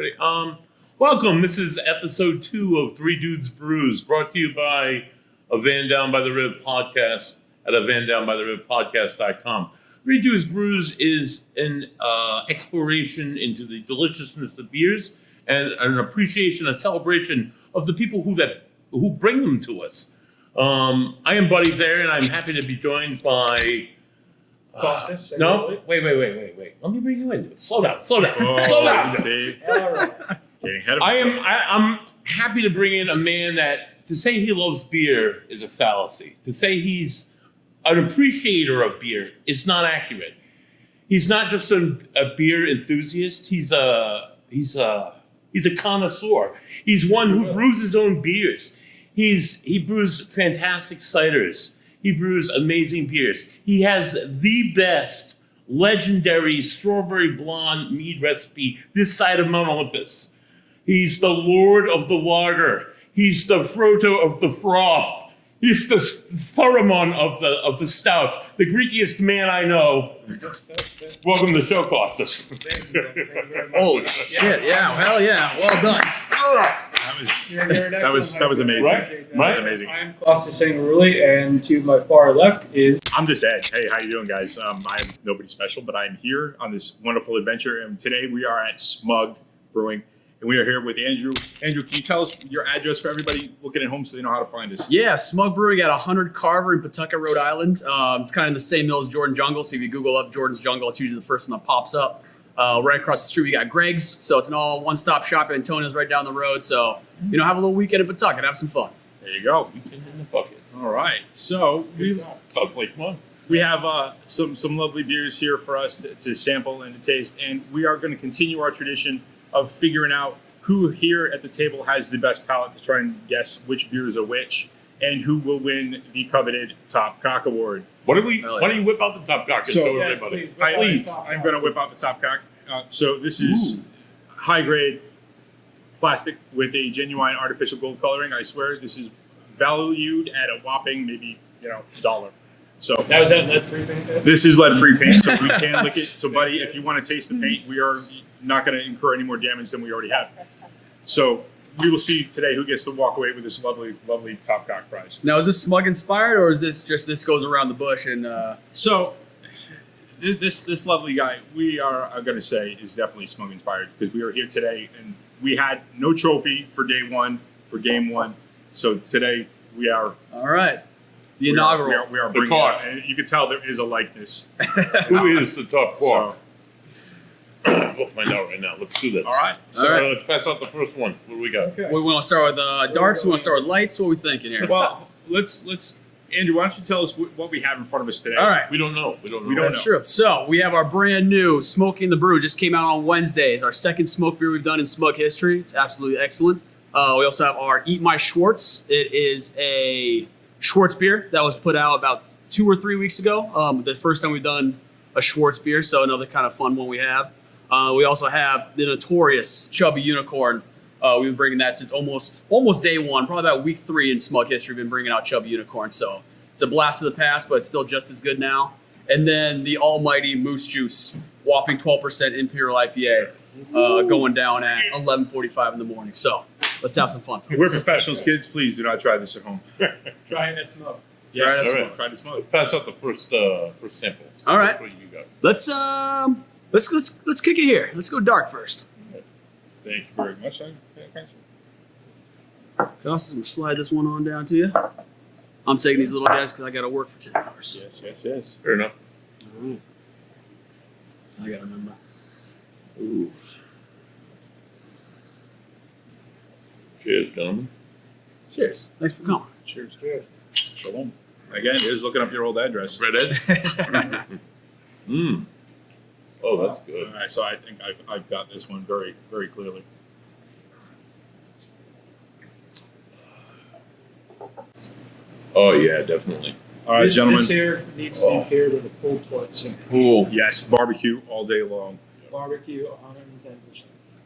Ready. Welcome. This is episode 2 of Three Dudes Brews, brought to you by a Van Down by the Rib podcast at vandownbytheribpodcast.com. Three Dudes Brews is an exploration into the deliciousness of beers and an appreciation and celebration of the people who bring them to us. I am Buddy there, and I'm happy to be joined by. No, wait. Let me bring you into it. Slow down. See? All right. Getting ahead of himself. I'm happy to bring in a man that to say he loves beer is a fallacy. To say he's an appreciator of beer is not accurate. He's not just a beer enthusiast. He's a connoisseur. He's one who brews his own beers. He brews fantastic ciders. He brews amazing beers. He has the best legendary strawberry blonde mead recipe this side of Mount Olympus. He's the Lord of the lager. He's the Frodo of the froth. He's the Saruman of the stout. The Greekiest man I know. Welcome to the show, Costas. Holy shit! Yeah, hell yeah! Well done. That was amazing. Right? That was amazing. I'm Costas Sangaruli, and to my far left is. I'm just Ed. Hey, how you doing, guys? I'm nobody special, but I'm here on this wonderful adventure, and today we are at Smug Brewing, and we are here with Andrew. Andrew, can you tell us your address for everybody looking at home so they know how to find us? Yeah, Smug Brewing at 100 Carver in Pawtucket, Rhode Island. It's kind of in the same mill as Jordan Jungle, so if you Google up Jordan's Jungle, it's usually the first one that pops up. Right across the street, we got Greg's, so it's an all one-stop shop. Antonio's right down the road, so have a little weekend in Pawtucket, have some fun. There you go. Weekend in the bucket. All right. So Sounds like fun. we have some lovely beers here for us to sample and to taste, and we are going to continue our tradition of figuring out who here at the table has the best palate to try and guess which beers are which, and who will win the coveted Top Cock Award. Why don't you whip out the top cock? Please. I'm going to whip out the Top Cock. So this is high-grade plastic with a genuine artificial gold coloring. I swear this is valued at a whopping maybe $1. So Now, is that lead-free paint? this is lead-free paint, so we can lick it. So, buddy, if you want to taste the paint, we are not going to incur any more damage than we already have. So we will see today who gets to walk away with this lovely, lovely Top Cock prize. Now, is this Smug inspired, or is this just this goes around the bush and? So this lovely guy, we are going to say, is definitely Smug inspired because we are here today and we had no trophy for day one, for game one. So today we are. All right, the inaugural. We are The bringing cock. it, and you can tell there is a likeness. Who is the top cock? So, We'll find out right now. Let's do this. all right. So All right. let's pass out the first one. What do we got? Okay. We want to start with darks. We want to start with lights. What are we thinking here? Well, let's Andrew, why don't you tell us what we have in front of us today? All right. We don't know. We don't don't That's true. So we have our brand new Smoking the Brew. Just came out on Wednesday. It's our second smoke beer we've done in Smug history. It's absolutely excellent. We also have our Eat My Schwartz. It is a Schwartz beer that was put out about 2 or 3 weeks ago. The first time we've done a Schwartz beer, so another kind of fun one we have. We also have the notorious Chubby Unicorn. We've been bringing that since almost day one, probably about week 3 in Smug history. We've been bringing out Chubby Unicorn, so it's a blast to the past, but it's still just as good now. And then the almighty Moose Juice, whopping 12% Imperial IPA, going down at 11:45 in the morning. So let's have some fun. We're professionals, kids. Please do not try this at home. Try it at Smug. Yes, All right. try to smoke. Let's pass out the first sample. All right. What do you got? Let's kick it here. Let's go dark first. Thank you very much. So I'm gonna slide this one on down to you. I'm taking these little guys because I got to work for 10 hours. Yes. Fair enough. I got to remember. Ooh. Cheers, gentlemen. Cheers. Thanks for coming. Cheers. Shalom. Again, here's looking up your old address. Red Ed? Mmm. Oh, that's good. All right, so I think I've got this one very, very clearly. Oh, yeah, definitely. All right, gentlemen. This here needs to be paired with a pulled pork center. Cool. Yes, barbecue all day long. Barbecue, 110%.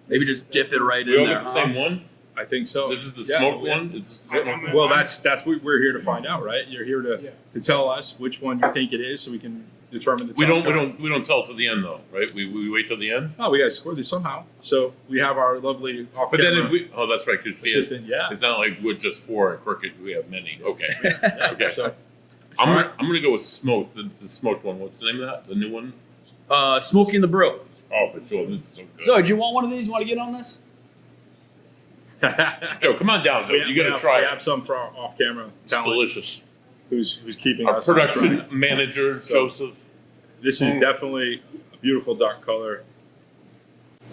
Maybe just dip it right We in all there. got the same one? I think so. This is the Yeah. smoked one? Is this the smoked one? Well, that's what we're here to find out, right? You're here to tell us which one you think it is, so we can determine the We top don't tell till the end though, right? We wait till the end. Oh, we got to score this somehow. So we have our lovely off But then camera if we, oh, that's right, because assistant. Yeah. it's not like we're just four at Crooked. We have many. Okay. Yeah. Okay. So I'm gonna go with smoke. The smoked one. What's the name of that? The new one? Smoking the Brew. Oh, for sure. This is so good. So, do you want one of these? You want to get on this? Joe, come on down, Joe. You gotta try We it. have some for our off camera It's talent delicious. who's keeping Our us on track. production manager, So- Joseph. This is definitely a beautiful dark color.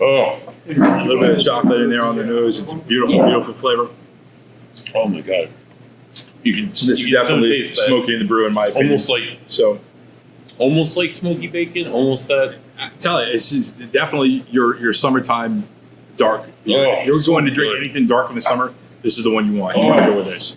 Oh, A little bit of chocolate in there on the nose. It's a beautiful flavor. oh my God. You can. This is you can definitely taste that. Smokey and the Brew in my opinion. Almost like smoky bacon. Almost that. I tell you, this is definitely your summertime dark. If you're so going to drink good. anything dark in the summer, this is the one you want. You want to go with this.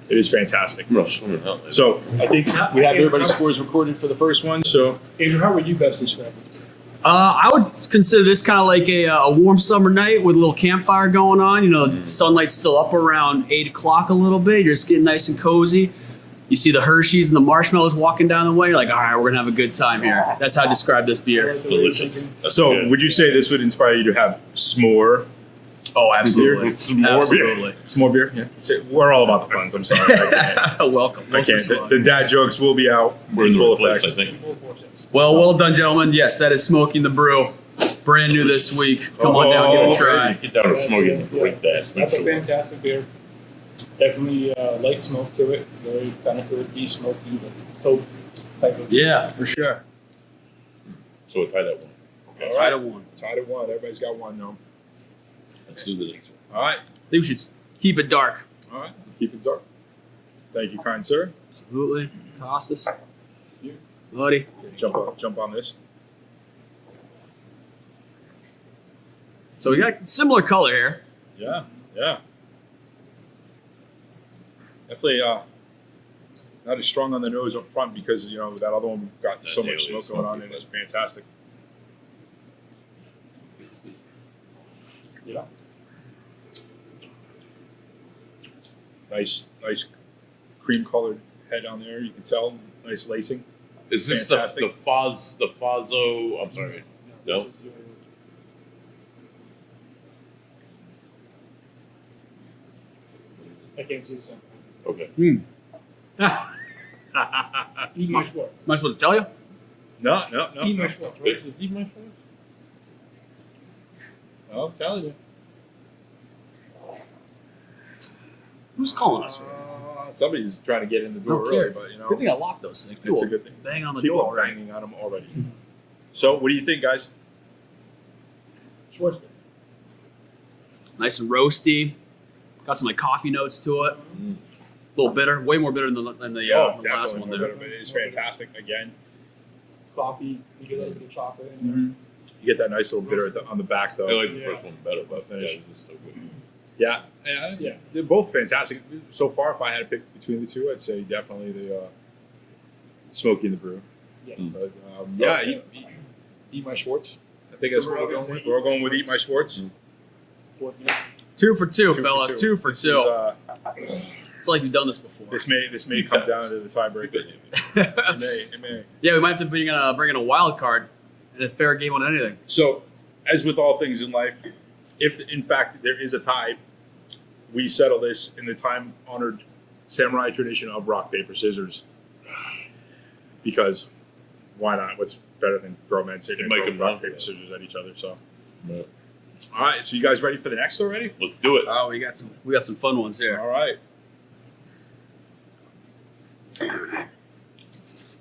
It is fantastic. I'm not swimming out there. So I think we have everybody's scores recorded for the first one. So Andrew, how would you best describe it? I would consider this kind of like a warm summer night with a little campfire going on. You know, the sunlight's still up around 8 o'clock a little bit. You're just getting nice and cozy. You see the Hershey's and the marshmallows walking down the way. You're like, all right, we're going to have a good time here. That's how I describe this beer. It's delicious. That's so good. would you say this would inspire you to have s'more? Oh, absolutely. Some more beer. Absolutely. S'more beer? Yeah. So we're all about the puns. I'm sorry. I Welcome. can't. The dad jokes will be out We're in in the full right place, effect. I think. Well done, gentlemen. Yes, that is Smoking the Brew. Brand new this week. Come on down, give it a try. Get down and smoke it. Drink that. That's a fantastic beer. Definitely light smoke to it. Very kind of earthy, smoky, but soap type of. Yeah, for sure. So we'll try that one. Okay. All right. Title one. Tied at one. Everybody's got one now. Let's do the next one. All right. I think we should keep it dark. All right. Keep it dark. Thank you, kind sir. Absolutely. Costas. Buddy. Jump on this. So we got similar color here. Yeah. Yeah. Definitely not as strong on the nose up front because that other one got That so much daily smoke going on smoky and it's fantastic. Yeah. Nice cream colored head on there. You can tell. Nice lacing. Is this Fantastic. the Fazzo? I'm sorry. No? This is your- I can't see the sample. Okay. Eat my Schwartz. Am I supposed to tell you? No. Eat my Schwartz. Right? This is even my favorite. I'm telling you. Who's calling us? Somebody's trying to get in the door Don't early, care. but Good thing I locked those things. it's People a good thing. bang on the People door are already. banging on them already. So, what do you think, guys? Schwartz. Nice and roasty. Got some like coffee notes to it. A little bitter. Way more bitter than the last one more there. better, but it is fantastic. Again, Coffee. You get a little bit of chocolate in there. you get that nice little bitter on the back, I though. like the Yeah. first one better, but Finish. yeah, this is so good. Yeah, they're both fantastic. So far, if I had to pick between the two, I'd say definitely the Smokey and the Brew. Yeah. But Okay. eat my Schwartz. I think that's what we're going with. We're going with Eat My Schwartz. Fourth minute. 2 for 2, for fellas. two. 2 for This 2. is, It's like we've done this before. this may come down to the tiebreaker. It may. Yeah, we might have to bring in a wild card and a fair game on anything. So, as with all things in life, if in fact there is a tie, we settle this in the time-honored samurai tradition of rock, paper, scissors. Because why not? What's better than grown men sitting and Make throwing them rock, wrong. paper, scissors at each other? So, Yeah. all right. So, you guys ready for the next already? Let's do it. Oh, we got some fun ones here. All right.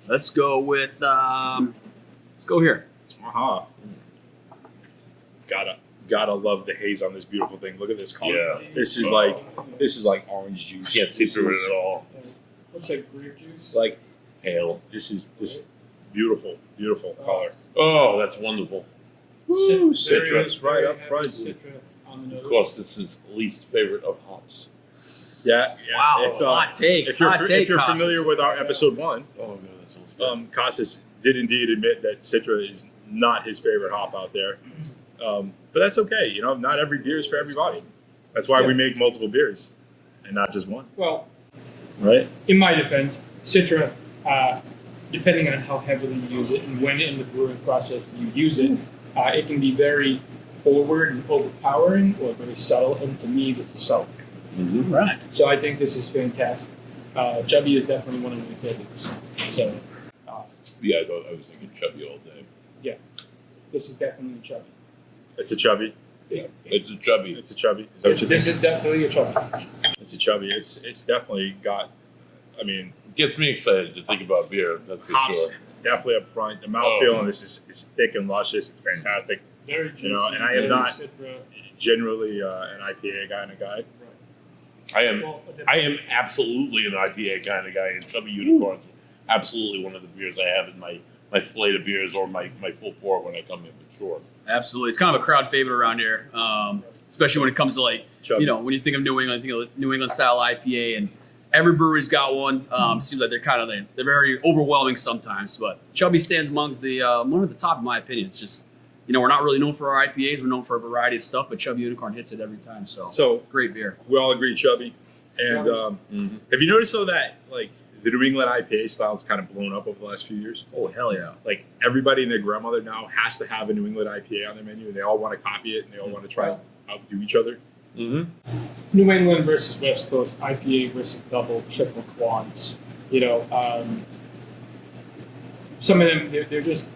Let's go with let's go here. Uh-huh. Gotta love the haze on this beautiful thing. Look at this color. Yeah. This is like orange juice. Can't see through it This is at all. Looks like grape juice. Like Pale. this is just beautiful color. Oh, that's wonderful. Woo, Very- citrus right up very front. heavy Citra on the Of nose. course, this is least favorite of hops. Yeah. Wow, If, hot take. If you're, hot take, if you're Costas. familiar with our episode 1, Oh, God, that sounds good. Costas did indeed admit that Citra is not his favorite hop out there. But that's okay. Not every beer is for everybody. That's why we make multiple beers and not just one. Well, Right? in my defense, Citra depending on how heavily you use it and when in the brewing process you use it, it can be very forward and overpowering or very subtle. And to me, this is subtle. Mm-hmm. Right. So I think this is fantastic. Chubby is definitely one of my favorites. So Yeah, I was thinking chubby all day. this is definitely chubby. It's a chubby. Yeah, it's a chubby. It's a chubby. Is that what you This think? is definitely a chubby. It's a chubby. It's definitely got. I mean, Gets me excited to think about beer. That's for hops sure. definitely up front. The mouthfeel on this is thick and luscious. It's fantastic. Very juicy. You know, and I am very not- Citra. Generally, an IPA kind of guy. I am. Well, I am absolutely an IPA kind of guy, and Chubby Unicorn's absolutely one of the beers I have in my flight of beers or my full pour when I come in, for sure. Absolutely. It's kind of a crowd favorite around here, especially when it comes to like, Chubby. you know, when you think of New England, think of New England style IPA, and every brewery's got one. Seems like they're very overwhelming sometimes, but Chubby stands among the one of the top in my opinion. It's just, you know, we're not really known for our IPAs. We're known for a variety of stuff, but Chubby Unicorn hits it every time. So great beer. We all agree chubby. And Mm-hmm. have you noticed though that like the New England IPA style has kind of blown up over the last few years? Oh hell yeah! Like everybody and their grandmother now has to have a New England IPA on their menu, and they all want to copy it, and they all want to try to outdo each other. Mm-hmm. New England versus West Coast, IPA versus double, triple quads. You know, some of them they're just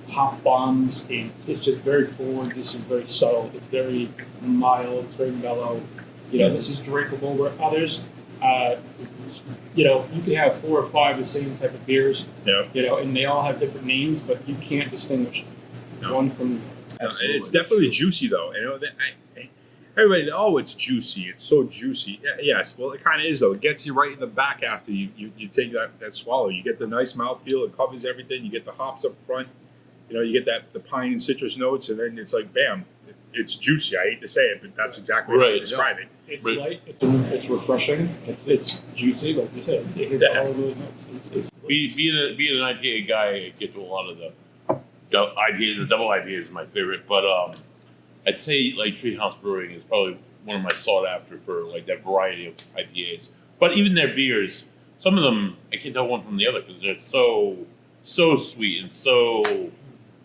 hop bombs. It's just very forward. This is very subtle. It's very mild. It's very mellow. You know, this is drinkable. Where others, you know, you could have 4 or 5 of the same type of beers. Yeah. You know, and they all have different names, but you can't distinguish one from. It's definitely juicy though. You know, everybody, oh, it's juicy. It's so juicy. Yeah, yes, well, it kind of is though. It gets you right in the back after you take that swallow. You get the nice mouthfeel. It covers everything. You get the hops up front. You know, you get the pine and citrus notes, and then it's like, bam, it's juicy. I hate to say it, but that's exactly what I Right. describe it. It's Right. light. It's refreshing. It's juicy, like you said. It hits Yeah. all of those notes. It's Being an IPA guy, I get to a lot of the IPA. The double IPA is my favorite, but I'd say like Treehouse Brewing is probably one of my sought after for like that variety of IPAs. But even their beers, some of them I can't tell one from the other because they're so sweet and so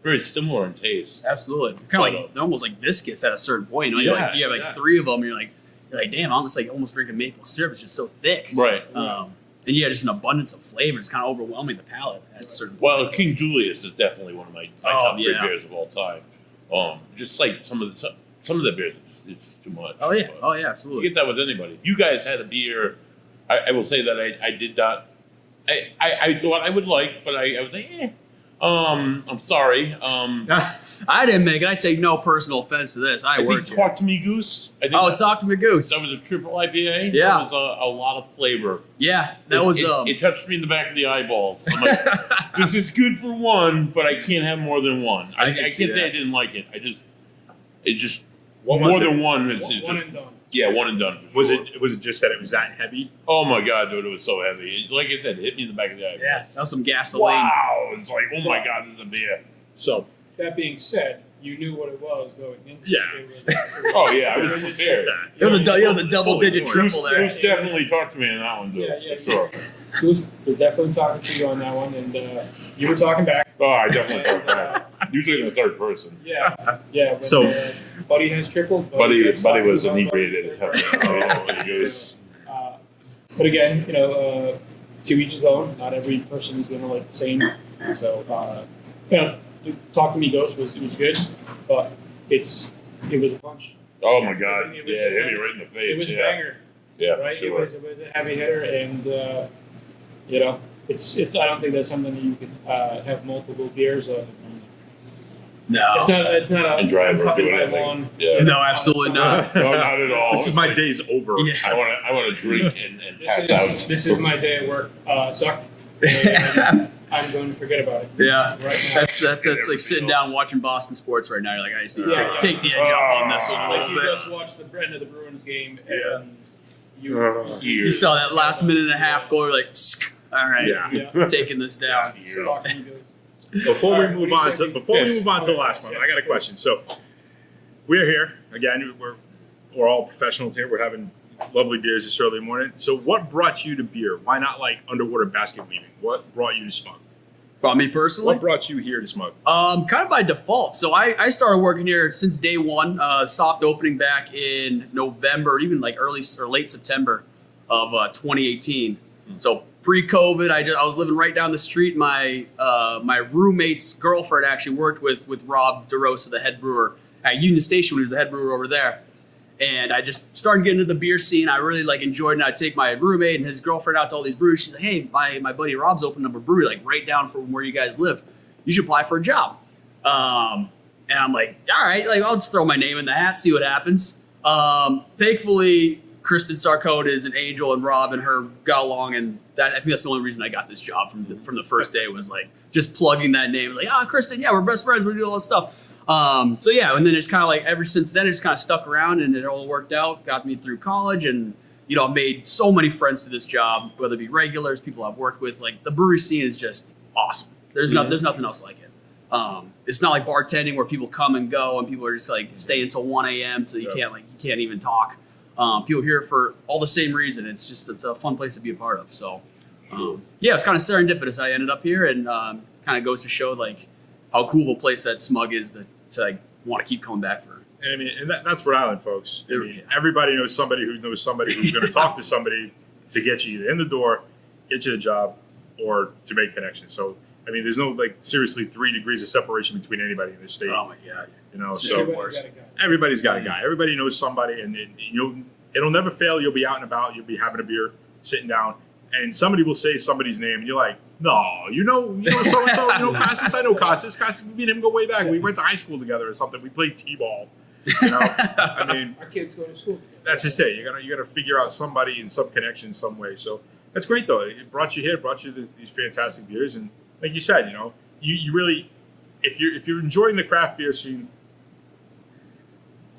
very similar in taste. Absolutely. Kind of like they're almost like viscous at a certain point. You know, Yeah, you have like yeah. 3 of them. You're like, damn, I'm just like almost drinking maple syrup. It's just so thick. Right. And yeah, just an abundance of flavor. It's kind of overwhelming the palate at a certain point. Well, King Julius is definitely one of my top 3 yeah. beers of all time. Just like some of the beers, it's just too much. Oh yeah. But Oh yeah. you Absolutely. get that with anybody. You guys had a beer. I will say that I did not. I thought I would like, but I was like, eh. I'm sorry. I didn't make it. I take no personal offense to this. I I think worked here. Talk to Me Goose. I think that, Talk to me, Goose. that was a triple IPA. Yeah. That was a lot of flavor. Yeah, that was It touched me in the back of the eyeballs. I'm like, this is good for one, but I can't have more than one. I can can't see say that. I didn't like it. It just What more was than it? one. It's one just, and done. yeah, one and done. For Was sure. it just that it was that heavy? Oh my god, dude! It was so heavy. Like I said, it hit me in the back of the eyeballs. yeah, that was some gasoline. Wow! It's like, oh my god, this is a beer. So That being said, you knew what it was going into Yeah. it. Oh yeah, I was prepared. It was a double-digit Fully triple Bruce, there. Bruce definitely talked to me on that one, dude. Yeah, For sure. Goose was definitely talking to you on that one, and you were talking back. Oh, I definitely talked back. Usually in the third person. Yeah, yeah. When, So- Buddy has tripled. Buddy starts was talking about inebriated. Buddy. He goes, But again, you know, to each his own. Not every person is gonna like the same. So, you know, Talk to Me Ghost was good, but it was a punch. oh my god, It was- yeah, it hit me right in the face. It was a yeah. banger, Yeah, right? for sure. It was a heavy hitter, and you know, it's. I don't think that's something that you can have multiple beers of. No. It's not a. And drive I'm or cutting do my anything. lawn. Yeah. No, absolutely not. No, not at all. this is my day's over. Yeah. I want to drink and pass out. This is my day at work. Sucked. And I'm going to forget about it. Yeah. Right now. That's like sitting down watching Boston sports right now. You're like, I just need to Yeah. take the edge off on this one a Like little you bit. just watched the end of the Bruins game, Yeah. and you. You saw that last minute and a half goal. You're like, all right, Yeah. Yeah. taking this down. Yeah. Talk to me, guys. Before we Alright, move what on do you to say? before we Yes. move on to the last one, I got a question. So we're here again. We're all professionals here. We're having lovely beers this early morning. So what brought you to beer? Why not like underwater basket weaving? What brought you to Smug? About me personally? What brought you here to Smug? Kind of by default. So I started working here since day one. Soft opening back in November, even like early or late September of 2018. So pre-COVID, I was living right down the street. My roommate's girlfriend actually worked with Rob DeRosa, the head brewer at Union Station when he was the head brewer over there. And I just started getting into the beer scene. I really enjoyed it. I'd take my roommate and his girlfriend out to all these breweries. She's like, hey, my buddy Rob's opened up a brewery like right down from where you guys live. You should apply for a job. And I'm like, all right, I'll just throw my name in the hat, see what happens. Thankfully, Kristen Sarcone is an angel, and Rob and her got along, and I think that's the only reason I got this job from the first day was just plugging that name. Kristen, yeah, we're best friends. We do all this stuff. So yeah, and then it's kind of ever since then, it just kind of stuck around, and it all worked out, got me through college, and I've made so many friends to this job, whether it be regulars, people I've worked with. The brewery scene is just awesome. There's nothing else like it. It's not like bartending where people come and go, and people are just staying until 1 a.m. so you can't even talk. People here for all the same reason. It's a fun place to be a part of. So yeah, it's kind of serendipitous. I ended up here, and kind of goes to show how cool of a place that Smug is to want to keep coming back for. And I mean, and that's Rhode Island, folks. I mean, everybody knows somebody who knows somebody who's going to talk to somebody to get you either in the door, get you a job, or to make connections. So, I mean, there's no seriously 3 degrees of separation between anybody in this state. Oh my god! So everybody's got a guy. Everybody knows somebody, and it'll never fail. You'll be out and about. You'll be having a beer, sitting down, and somebody will say somebody's name, and you're like, no, so and so, Costas. I know Costas. Costas, me and him go way back. We went to high school together or something. We played t-ball. I mean, Our kids go to school. that's just it. You gotta figure out somebody in some connection, some way. So that's great though. It brought you here, brought you these fantastic beers, and like you said, you really, if you're enjoying the craft beer scene,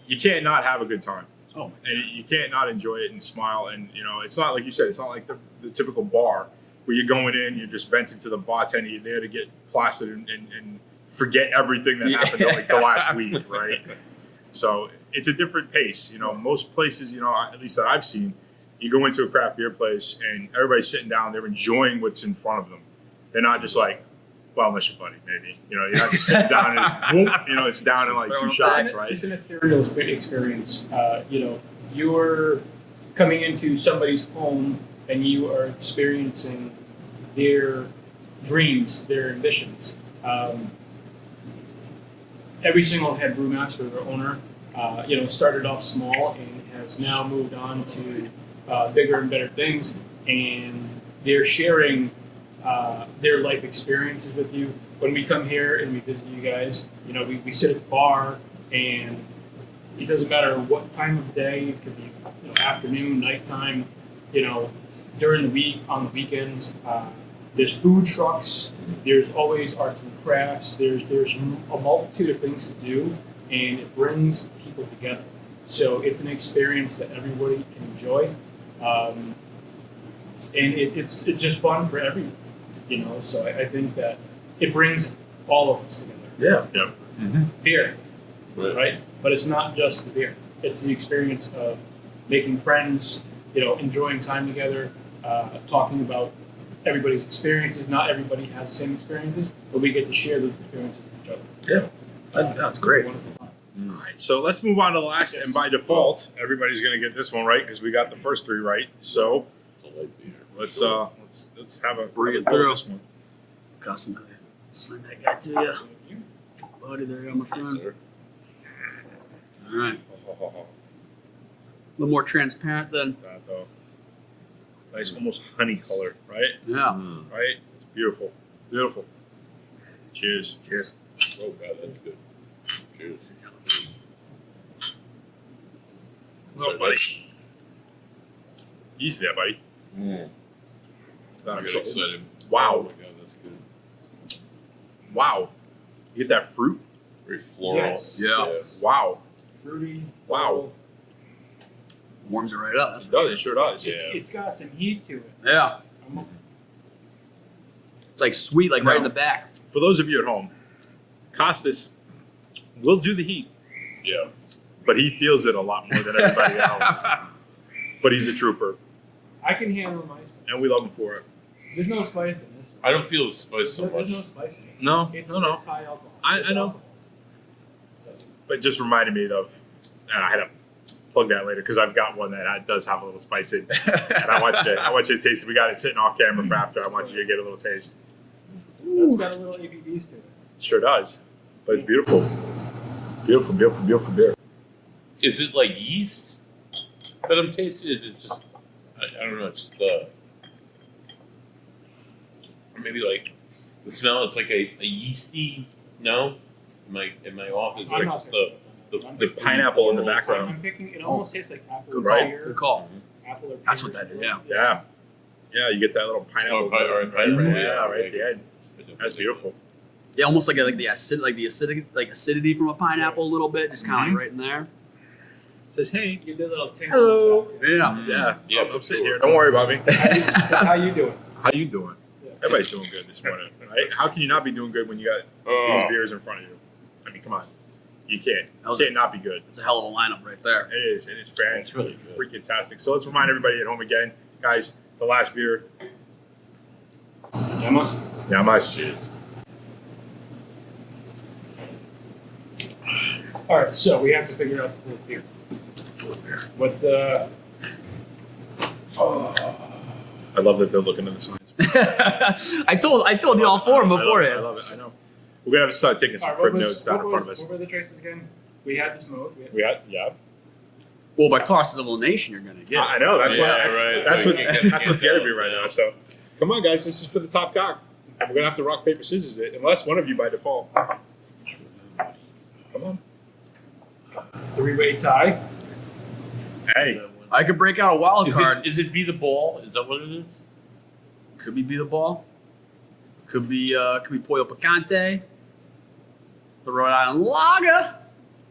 you can't not have a good time. Oh, and you can't not enjoy it and smile. And it's not like you said. It's not like the typical bar where you're going in, you're just venting to the bartender, you're there to get plastered and forget everything that happened the last week, right? So it's a different pace. Most places, at least that I've seen, you go into a craft beer place and everybody's sitting down, they're enjoying what's in front of them. They're not just well, unless you're buddy, maybe. You're not just sitting down and it's, boom, it's down in 2 shots, right? It's an ethereal experience. You're coming into somebody's home and you are experiencing their dreams, their ambitions. Every single head brewmaster or owner, started off small and has now moved on to bigger and better things, and they're sharing their life experiences with you. When we come here and we visit you guys, we sit at the bar, and it doesn't matter what time of day. It could be afternoon, nighttime, during the week, on the weekends. There's food trucks. There's always arts and crafts. There's a multitude of things to do, and it brings people together. So it's an experience that everybody can enjoy, and it's just fun for everyone. So I think that it brings all of us together. Yeah. Beer, right? But it's not just the beer. It's the experience of making friends, enjoying time together, talking about everybody's experiences. Not everybody has the same experiences, but we get to share those experiences with each other. Yeah, that's great. It's a wonderful time. All right, so let's move on to the last, and by default, everybody's going to get this one right because we got the first 3 right. So let's have a Bring it have a go through. with this one. Custom, send that guy to you, buddy. There you go, my friend. All right, a little more transparent than That, though. Nice, almost honey color, right? yeah. Right? It's beautiful, beautiful. Cheers. Cheers. Oh god, that's good. Cheers. Oh, buddy. Easy there, buddy. I I'm got so- excited. Wow. Oh my god, that's good. Wow. You get that fruit? Very floral. Yes. Yeah. Wow. Fruity. Wow. Warms it right up. It does. It sure does. Yeah. It's got some heat to it. Yeah, it's sweet, right in the back. For those of you at home, Costas will do the heat, Yeah. but he feels it a lot more than everybody else. But he's a trooper, I can handle my spice. and we love him for it. There's no spice in this. I don't feel the spice so There's much. no spice in it. No, It's no. It's high alcohol. I It's know. alcohol. But it just reminded me of, and I had to plug that later because I've got one that does have a little spice in, and I want you to taste it. We got it sitting off camera for after. I want you to get a little taste. It's got a little ABVs to it. It sure does, but it's beautiful, beautiful beer. Is it like yeast that I'm tasting? Is it just, I don't know, it's just, or maybe like the smell, it's like a yeasty, no? Am I off? Is it I'm like not just there. The pineapple in the floral- background. I'm picking. It almost tastes like apple Good or call. pear. Good call. Apple or That's pear. what that is. Yeah. Yeah, you get that little pineapple. Oh, right, right at the end. That's beautiful. Yeah, almost like the acidity from a pineapple a little bit, just kind of like right in there. It says, hey, You did a little tinkle. hello. Yeah. Yeah, for I'm sitting sure. here. Don't worry about me. So how you doing? How you doing? Yeah. Everybody's doing good this morning, right? How can you not be doing good when you got these Oh, beers in front of you? I mean, come on. You can't. That was You can't not be good. It's a hell of a lineup right there. It is. It is fantastic. It's really good. Freaking fantastic. So let's remind everybody at home again, guys, the last beer. Almost. Yamas. All right, so we have to figure out the full beer. What the? I love that they're looking at the signs. I told you all four of them beforehand. I love it. I know. We're going to have to start taking some All right, crib notes down in front of us. What were the choices again? We had the smoke. We got, yeah. Well, by Cross of Elimination, you're gonna get. I know. That's Yeah, why. That's, right. that's So what's you can that's get what's getting that, me right yeah. now. So, come on, guys. This is for the top cock. And we're gonna have to rock paper scissors it, unless one of you by default. Come on. Three-way tie. Hey. I could break out a wild card. Is it be the ball? Is that what it is? Could be the ball. Could be Pollo Picante. The Rhode Island Lager. I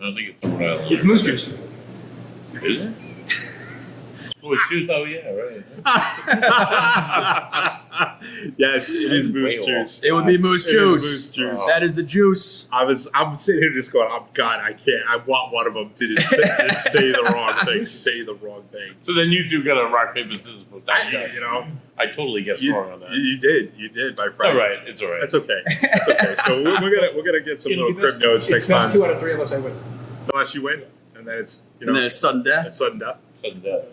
don't think it's Rhode Island. It's moose juice. Is it? Oh, it's juice. Oh, yeah, right. Yes, it is Way moose off. juice. It would be moose It is juice. moose juice. That is the juice. I'm sitting here just going, oh God, I can't. I want one of them to just say the wrong thing. Say the wrong thing. So then you two got to rock, paper, scissors with that guy. You know, I totally guessed you, wrong on that. you did, my It's friend. all right. It's all right. That's okay. That's okay. So we're gonna get some little crib notes next It's time, 2 out of 3 of us. I win. unless you win, and then it's And then it's sudden death. it's sudden death. Sudden death.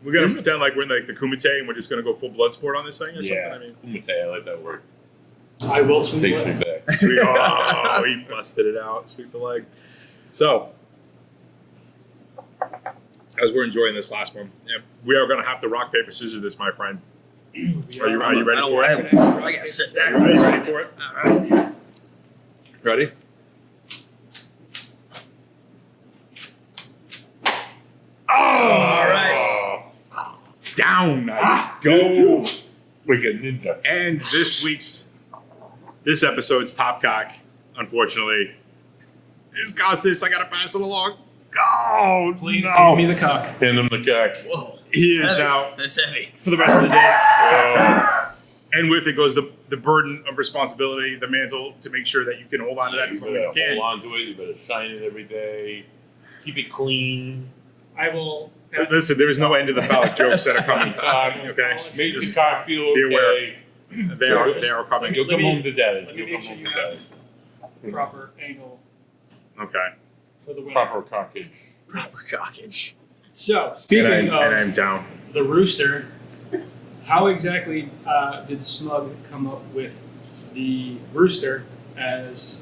We're gonna pretend like we're in like the Kumite and we're just gonna go full blood sport on this thing or Yeah. something. I Kumite, I like that word. I will swing Takes the me leg. back. Sweet. Oh, he busted it out. Sweep the leg. So, as we're enjoying this last one, we are going to have to rock, paper, scissors this, my friend. Are you ready for it? I gotta sit back. Are you ready for it? All right. Ready? Oh! All right. Down I go. Like a ninja. And this episode's top cock, unfortunately, is Costas. I gotta pass it along. Oh, Please no. hand me the cock. Hand him the cock. Whoa. He is Heavy. now, That's heavy. for the rest of the day. And with it goes the burden of responsibility, the mantle to make sure that you can hold on to that You as long as you better can. hold on to it. You better shine it every day. Keep it clean. I will. Listen, there is no end to the phallic jokes that are coming. Okay, Make Make Just the cock feel be aware. okay. they are coming. You'll come home to daddy. Let me You'll make come sure home you to have daddy. proper angle Okay, for the winner. Proper cockage. Proper cockage. So, speaking and of I'm down. the rooster, how exactly did Smug come up with the rooster as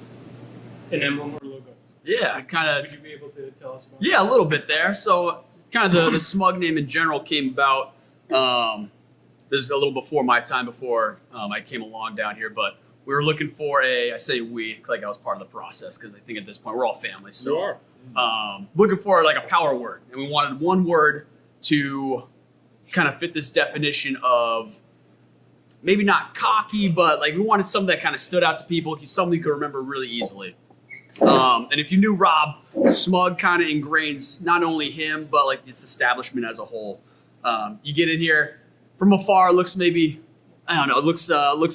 an emblem or logo? Yeah, kind of. Would you be able to tell us about Yeah, a little bit there. So, kind of the Smug name in general came about. This is a little before my time, before I came along down here. But we were looking for I say we, like I was part of the process, because I think at this point we're all family. So, You are. looking for like a power word, and we wanted one word to kind of fit this definition of maybe not cocky, but like we wanted something that kind of stood out to people, something you could remember really easily. And if you knew Rob, Smug kind of ingrains not only him, but like this establishment as a whole. You get in here from afar, it looks maybe, I don't know, it looks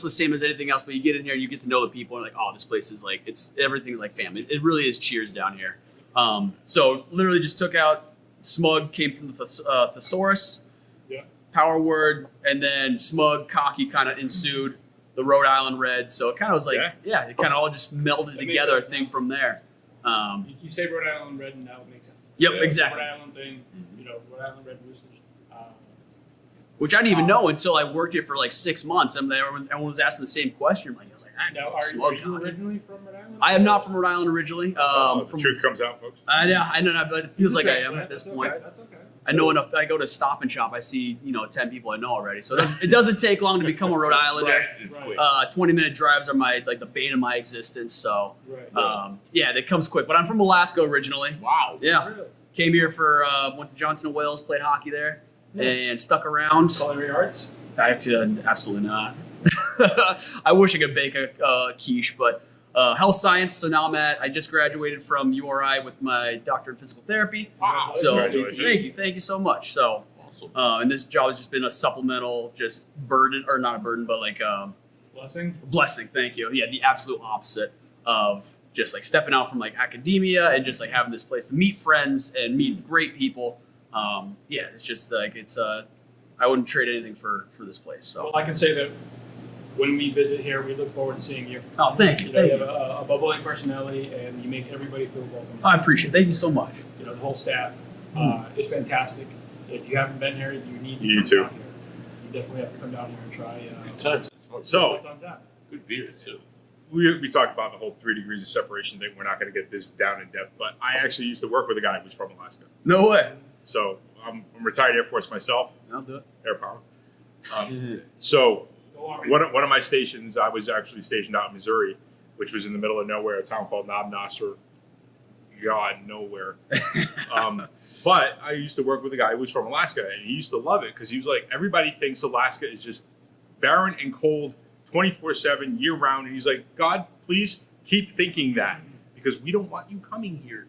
the same as anything else, but you get in here and you get to know the people and like, oh, this place is like, everything's like family. It really is cheers down here. So literally just took out Smug, came from the thesaurus. Yeah. Power Word, and then Smug, Cocky kind of ensued. The Rhode Island Red. So it kind of was like, yeah, it kind of all just melded together, I think, from there. You say Rhode Island Red, and that would make sense. Yep, Yeah, exactly. Rhode Island thing, Rhode Island Red Roosters. Which I didn't even know until I worked here for like 6 months, and everyone was asking the same question. I was like, I Now, know are Smug you Cocky. originally from Rhode Island? I am not from Rhode Island originally. The From, truth comes out, folks. I know, but it feels like I am at this point. That's okay. I know enough. I go to Stop and Shop. I see 10 people I know already. So it doesn't take long to become a Rhode Islander. Right. 20-minute drives are the bane of my existence. So Right. yeah, that comes quick. But I'm from Alaska originally. Wow. Yeah, Really? came here for went to Johnson and Wales, played hockey there, and stuck around. Culinary arts? Absolutely not. I wish I could bake a quiche, but health science. So now I just graduated from URI with my doctorate in physical therapy. Wow. So Congratulations. thank you so much. So Awesome. and this job has just been a supplemental, just burden, or not a burden, but like Blessing? blessing. Thank you. Yeah, the absolute opposite of just like stepping out from like academia and just like having this place to meet friends and meet great people. Yeah, it's just like I wouldn't trade anything for this place. So Well, I can say that when we visit here, we look forward to seeing you. oh, thank you, You thank have you. a bubbling personality, and you make everybody feel welcome. I appreciate it. Thank you so much. The whole staff is fantastic. If you haven't been here, you need to You come need to. down here. You definitely have to come down here and try. Good times. So what's on tap. Good beer too. we talked about the whole 3 degrees of separation thing. We're not going to get this down in depth, but I actually used to work with a guy who's from Alaska. No way. So I'm retired Air Force myself, I'll do it. air power. So Go on. one of my stations, I was actually stationed out in Missouri, which was in the middle of nowhere, a town called Knob Nosser. God, nowhere. But I used to work with a guy who was from Alaska, and he used to love it because he was like, everybody thinks Alaska is just barren and cold 24/7 year round. And he's like, God, please keep thinking that because we don't want you coming here.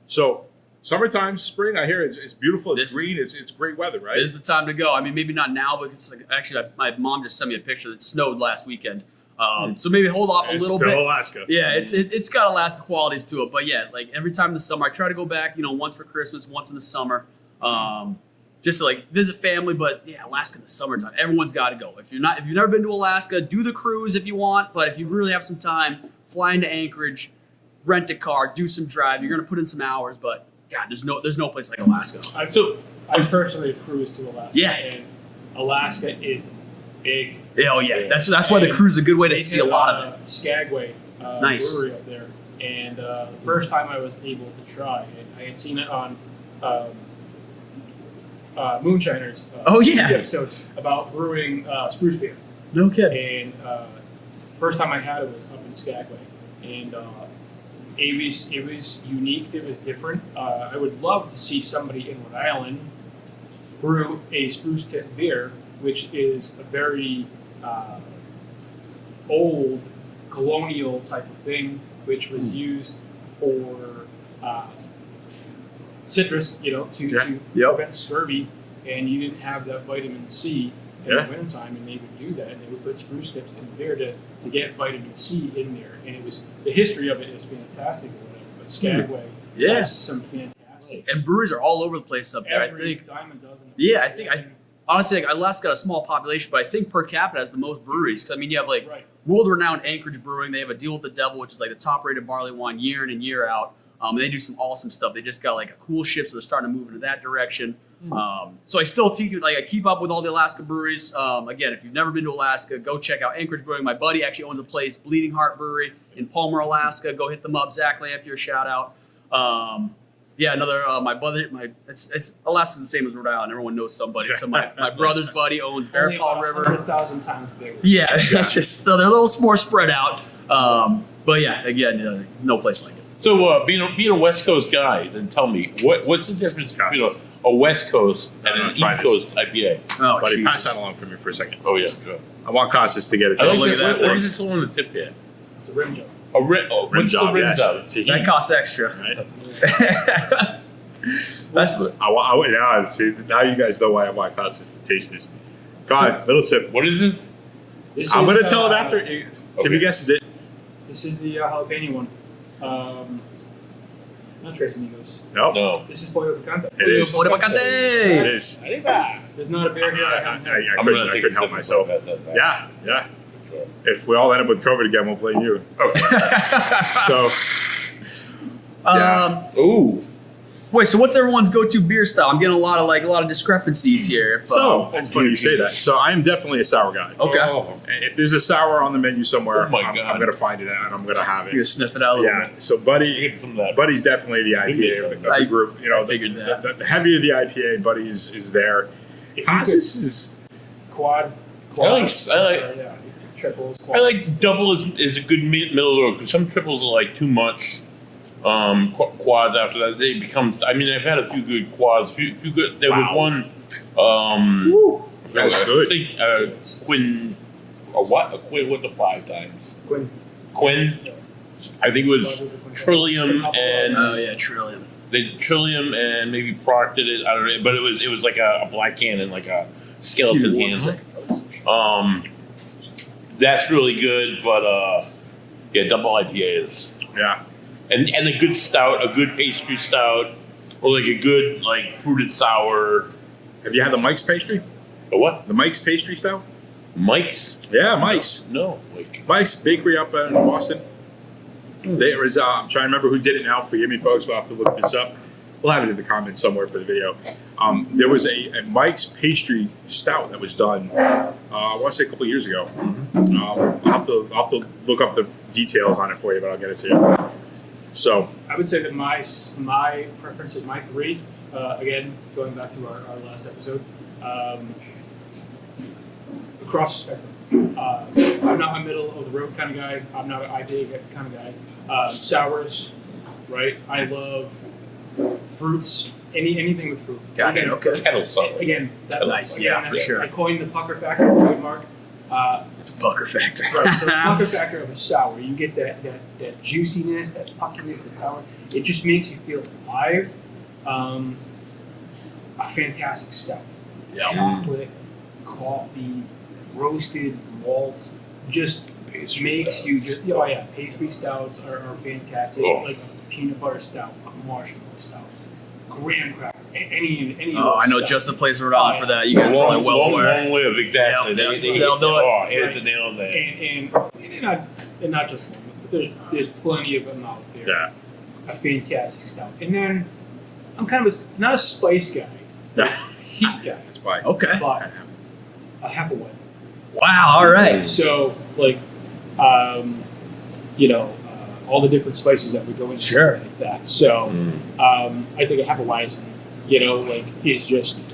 So summertime, spring, I hear it's beautiful. It's This- green. It's great weather, right? This is the time to go. I mean, maybe not now, but it's like actually my mom just sent me a picture that snowed last weekend. So maybe hold off a It's little still bit. Alaska. Yeah, it's got Alaska qualities to it, but yeah, like every time in the summer, I try to go back. Once for Christmas, once in the summer, just to like visit family. But yeah, Alaska in the summertime, everyone's got to go. If you've never been to Alaska, do the cruise if you want. But if you really have some time, fly into Anchorage, rent a car, do some drive. You're gonna put in some hours, but God, there's no place like Alaska. I personally have cruised to Alaska. Yeah. And Alaska is big. Oh yeah, that's why the cruise is a good way to see a lot of it. Skagway Nice. brewery up there. And the first time I was able to try it, I had seen it on Moonshiners. Oh, yeah. episodes about brewing spruce beer. No kidding. And first time I had it was up in Skagway, and it was unique. It was different. I would love to see somebody in Rhode Island brew a spruce tip beer, which is a very old colonial type of thing, which was used for citrus, to Yep. prevent scurvy, and you didn't have that vitamin C in Yeah. the wintertime, and they would do that, and they would put spruce tips in there to get vitamin C in there, and it was the history of it is fantastic or whatever, but Skagway Yeah. has some fantastic. And breweries are all over the place up there. I Every think. dime a dozen. Yeah, honestly, like, Alaska got a small population, but I think per capita has the most breweries. 'Cause, I mean, you have like Right. world-renowned Anchorage Brewing. They have a Deal with the Devil, which is like the top-rated barley wine year in and year out. And they do some awesome stuff. They just got like a cool ship, so they're starting to move into that direction. So I still I keep up with all the Alaska breweries. Again, if you've never been to Alaska, go check out Anchorage Brewing. My buddy actually owns a place, Bleeding Heart Brewery in Palmer, Alaska. Go hit them up. Zach Lamp, your shout out. Yeah, another my brother. It's Alaska's the same as Rhode Island. Everyone knows somebody. So my brother's buddy owns Bear Paw River. 100,000 times bigger. Yeah, that's just so they're a little more spread out. But yeah, again, no place like it. So being a West Coast guy, then tell me what's the difference between a West Coast and an try East this. Coast IPA? Oh, Buddy, pass Jesus. that along for me for a second. Oh yeah, go. I want Costas to get it. I look like at that what thing. is it still on the tip yet? It's a rim job. A what's job, the rim yes. job? That costs extra. Right? That's See, now you guys know why I want Costas to taste this. God, little sip. What is this? This I'm is, going to tell him after. Okay. Timmy guesses it. This is the jalapeno one. Not Tres Amigos. No, No. This is Pollo Picante. it is. Pollo It Picante. is. There's not a beer here. I I'm gonna take couldn't help myself. Yeah. If we all end up with COVID again, we'll blame you. Okay. So, yeah. Ooh. Wait, so what's everyone's go-to beer style? I'm getting a lot of discrepancies here. So it's funny you say that. So I am definitely a sour guy. Okay. Oh. If there's a sour on the menu somewhere, Oh my I'm God. gonna find it and I'm gonna have You're gonna it. sniff it out a little Yeah. bit. So Buddy, Get some of that. Buddy's definitely the IPA of the group. You know, figured that. The heavier the IPA, Buddy is there. Haas is Quad. I like- yeah, triples. I Quads. like double is a good middle road because some triples are like too much. Quads after that they become. I mean, I've had a few good quads. Few good. There was one. That's good. I think, Quinn. A what? A Quinn with the 5 times. Quinn. I think it was Trillium and Oh yeah, Trillium. they did Trillium and maybe Proc did it. I don't know, but it was like a black can and like a skeleton hand. That's really good, but yeah, double IPAs. Yeah. And a good stout, a good pastry stout, or like a good like fruited sour. Have you had the Mike's pastry? A what? The Mike's pastry stout? Mike's? Yeah, Mike's. No, like Mike's bakery up in Boston. There was I'm trying to remember who did it now. Forgive me, folks. We'll have to look this up. We'll have it in the comments somewhere for the video. There was a Mike's pastry stout that was done. I want to say a couple of years ago. I'll have to look up the details on it for you, but I'll get it to you. So I would say that my preference is my 3. Again, going back to our last episode. Across the spectrum. I'm not a middle of the road kind of guy. I'm not an IPA kind of guy. Sours, right? I love fruits. Anything with fruit. Gotcha, Again, okay. kettle sour. Again, that, Nice, again, yeah, for sure. I coined the pucker factor trademark. Pucker factor. Right, so the pucker factor of a sour, you get that juiciness, that puckiness, that sour. It just makes you feel alive. A fantastic stout. Yeah. Chocolate, coffee, roasted malt, just makes you just. Oh yeah, pastry stouts are fantastic. Oh. Like a peanut butter stout, a marshmallow stout, graham cracker, any. Oh, I know stuff. just the place we're on for that. You guys are probably well long aware. live, exactly. Yeah, They they'll do it. Oh, hit the nail on that. And not just long, but there's plenty of them out there. yeah. A fantastic stout. And then I'm kind of not a spice guy, heat guy, That's why. Okay. but a Hefeweizen. Wow. All right. So like, all the different spices that would go into Sure. something like that. So I think a Hefeweizen, is just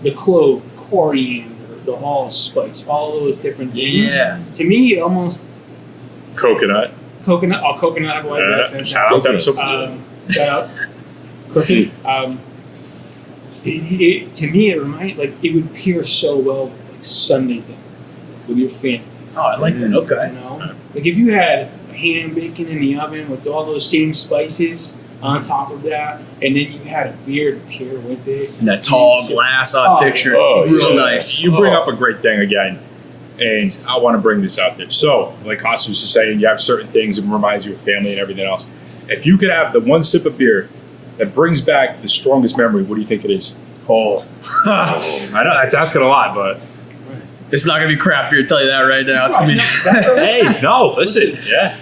the clove, coriander, the allspice, all those different things. Yeah. To me, it almost Coconut. coconut Hefeweizen. that's Shout out to fantastic. him. Shout out. Cookie. To me, it reminds it would pair so well with Sunday dinner with your family. Oh, I like that. Okay. You know, like if you had ham bacon in the oven with all those same spices on top of that, and then you had a beer to pair with it. And that tall It's just- glass Oh, on picture. oh, Real yeah. nice. You bring up a great thing again, and I want to bring this out there. So, like Haas was just saying, you have certain things that reminds you of family and everything else. If you could have the one sip of beer that brings back the strongest memory, what do you think it is? Oh. I know that's asking a lot, but It's not gonna be crap beer. Tell you that right now. It's gonna be. hey, no, listen, yeah.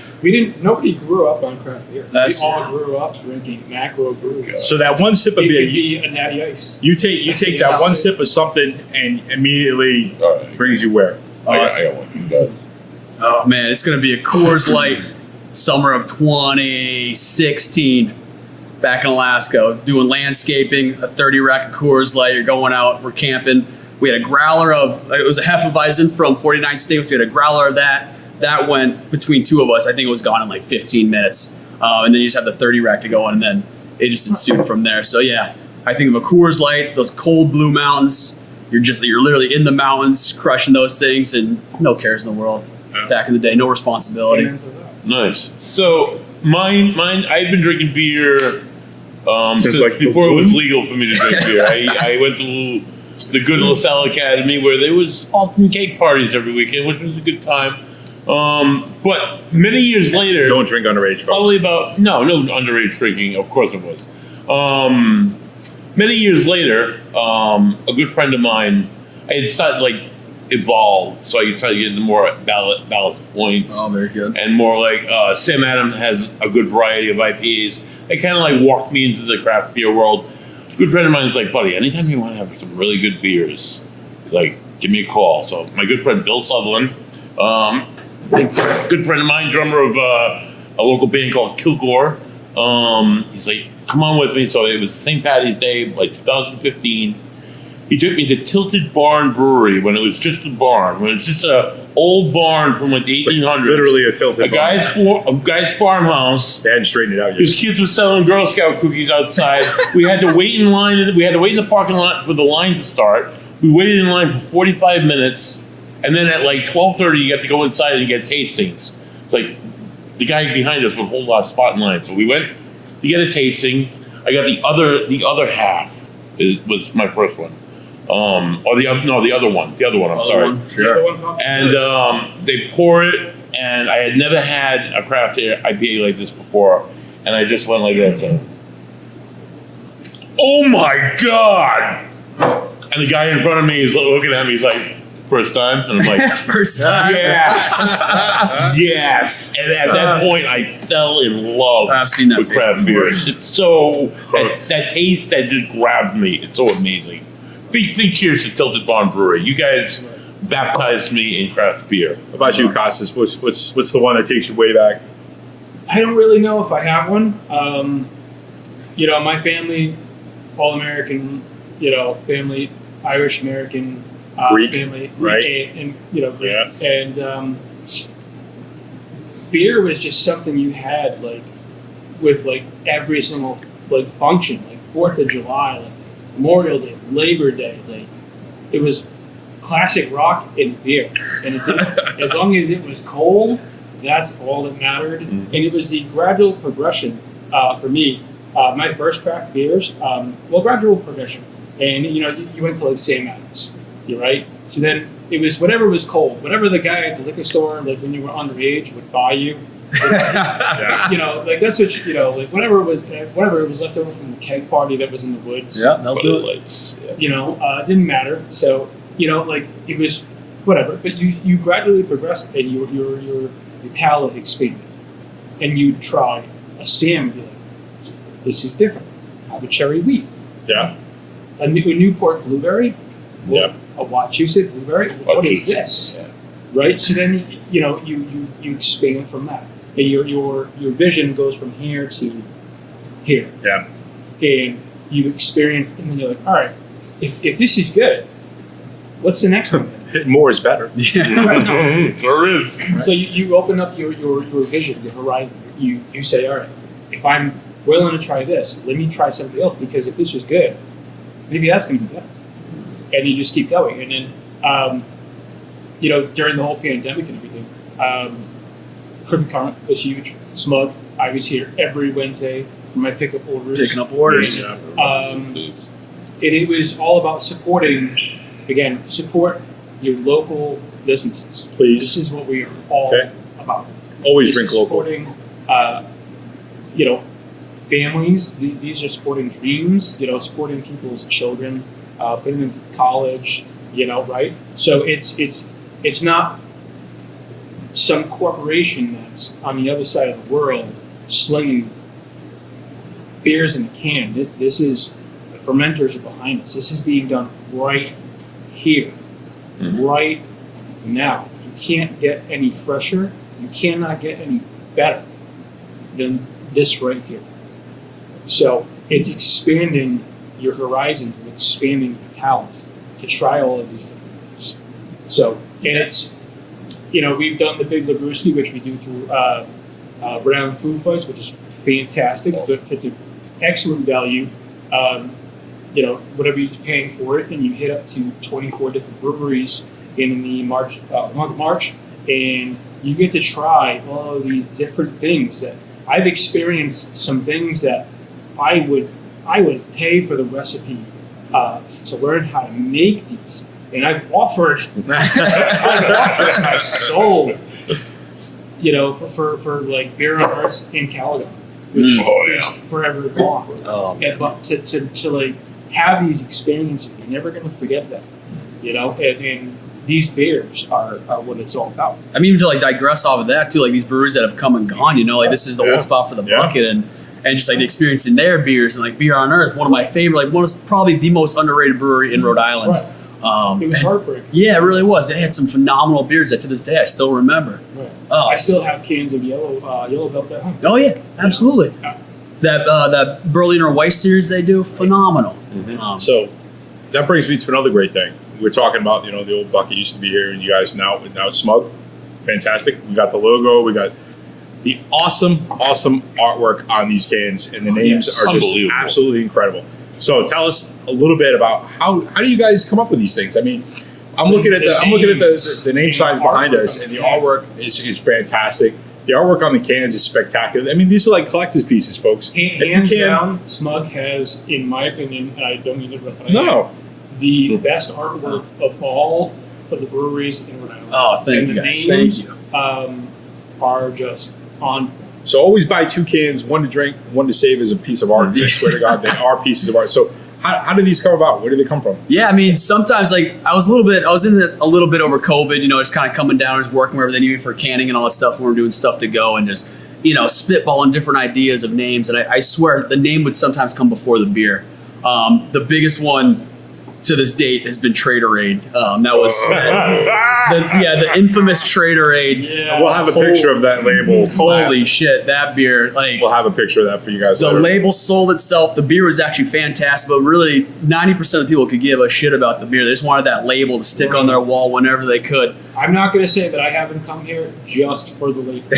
Nobody grew up on craft beer. That's- We all grew up drinking macro brews. So that one sip of It beer, could be a natty ice. you take that one sip of something and immediately All right. brings you where? I got one. You got it. Oh man, it's gonna be a Coors Light, summer of 2016. Back in Alaska, doing landscaping, a 30 rack of Coors Light. You're going out, we're camping. We had a growler it was a Hefeweizen from 49 States. We had a growler of that. That went between two of us. I think it was gone in like 15 minutes. And then you just have the 30 rack to go on, and then it just ensued from there. So yeah, I think of a Coors Light, those cold blue mountains. You're literally in the mountains, crushing those things, and no cares in the world. Yeah. Back in the day, no responsibility. Amen to that. Nice. So mine. I've been drinking beer since like before it was the- legal for me to drink beer. I went to the good LaSalle Academy where there was alternate cake parties every weekend, which was a good time. But many years later, Don't drink underage, folks. probably about no underage drinking. Of course it was. Many years later, a good friend of mine, I had started like evolve, so I could try to get into more ballast points. Oh, very good. And more like Sam Adams has a good variety of IPAs. They kind of like walked me into the craft beer world. A good friend of mine is like, buddy, anytime you want to have some really good beers, he's like, give me a call. So my good friend Bill Sutherland, good friend of mine, drummer of a local band called Kilgore, he's like, come on with me. So it was St. Patty's Day, like 2015. He took me to Tilted Barn Brewery when it was just a barn, when it was just a old barn from like the 1800s. Literally a tilted barn. A guy's farmhouse. They hadn't straightened it out yet. His kids were selling Girl Scout cookies outside. We had to wait in line. We had to wait in the parking lot for the line to start. We waited in line for 45 minutes, and then at like 12:30, you got to go inside and get tastings. It's like the guy behind us would hold our spot in line, so we went to get a tasting. I got the other half. Was my first one. The other one. I'm sorry. Sure. And they pour it, and I had never had a craft IPA like this before, and I just went like that. Oh my god! And the guy in front of me is looking at me. He's like, "First time," and I'm like, First time. "Yes, yes." And at that point, I fell in love I've seen that with face craft before. beers. It's so that taste that just grabbed me. It's so amazing. Big cheers to Tilted Barn Brewery. You guys baptized me in craft beer. What about you, Costas? What's the one that takes you way back? I don't really know if I have one. My family, all American, family, Irish American, Greek, family, right? And Greek. Yeah. And beer was just something you had with every single function, like 4th of July, like Memorial Day, Labor Day, it was classic rock and beer. And as long as it was cold, that's all that mattered. Mm-hmm. And it was the gradual progression for me. My first craft beers, gradual progression. And you went to Sam Adams, right? So then it was whatever was cold, whatever the guy at the liquor store, when you were underage, would buy you. That's what whatever was left over from the keg party that was in the woods. Yeah, they'll do it. Lights. It didn't matter. So it was whatever. But you gradually progressed, and your palate expanded, and you try a Sam and be like, this is different. Have a cherry wheat. Yeah. A Newport blueberry. Yeah. A Wachusett blueberry. What is this? Yeah. Right. So then you expand from that. And your vision goes from here to here. Yeah. And you experience, and then you're like, all right, if this is good, what's the next one? More is better. Yeah. Right, no. Sure is. So you open up your vision, your horizon. You say, all right, if I'm willing to try this, let me try something else, because if this was good, maybe that's going to be good. And you just keep going. And then, during the whole pandemic and everything, Crimson Current was huge. Smug, I was here every Wednesday for my pickup orders. Picking up orders. And it was all about supporting, support your local businesses. Please. This is what we are all about. Always This drink is local. Supporting, families. These are supporting dreams. Supporting people's children, putting them through college. Right? So it's not some corporation that's on the other side of the world slinging beers in a can. This is, the fermenters are behind us. This is being done right here, right now. You can't get any fresher. You cannot get any better than this right here. So it's expanding your horizons and expanding your palate to try all of these different things. So, and it's, we've done the Big Labruski, which we do through Brown Food Fights, which is fantastic. It's an excellent value. Whatever you're paying for it, and you hit up to 24 different breweries in the month of March, and you get to try all of these different things. That I've experienced some things that I would pay for the recipe to learn how to make these. And I've offered my soul you know, for like Beer on Earth in Caledon, which is forever gone. Oh, And, but to like have these experiences, you're never gonna forget that, you know. And these beers are what it's all about. I mean, to like digress off of that too, like these breweries that have come and gone, you know, like this is the old spot for the bucket, and just like the experience in their beers, and like Beer on Earth, one of my favorite, like one of probably the most underrated brewery in Rhode Island. Right. It was heartbreaking. Yeah, it really was. They had some phenomenal beers that to this day I still remember. Right. Oh. I still have cans of yellow belt at home. Oh yeah, absolutely. That Berliner Weiss series they do, phenomenal. So that brings me to another great thing. We're talking about, you know, the old bucket used to be here, and you guys now it's Smug. Fantastic. We got the logo. We got the awesome artwork on these cans, and the names are just absolutely incredible. So tell us a little bit about how do you guys come up with these things? I mean, I'm looking at the name signs behind us, and the artwork is fantastic. The artwork on the cans is spectacular. I mean, these are like collector's pieces, folks. Hands down, Smug has, in my opinion, and I don't mean to rip it out, the best artwork of all of the breweries in Rhode Island. Oh, thank you guys. Thank you. Are just on. So always buy 2 cans, one to drink, one to save as a piece of art. I swear to God, they are pieces of art. So how did these come about? Where did they come from? Yeah, I mean, sometimes like I was in it a little bit over COVID, you know, just kind of coming down, just working wherever they needed for canning and all that stuff. We were doing stuff to go and just, you know, spitballing different ideas of names. And I swear the name would sometimes come before the beer. The biggest one to this date has been Traderade. That was the infamous Traderade. Yeah. We'll have a picture of that label. Holy shit, that beer! Like, we'll have a picture of that for you guys. The label sold itself. The beer was actually fantastic, but really 90% of the people could give a shit about the beer. They just wanted that label to stick on their wall whenever they could. I'm not going to say that I haven't come here just for the label.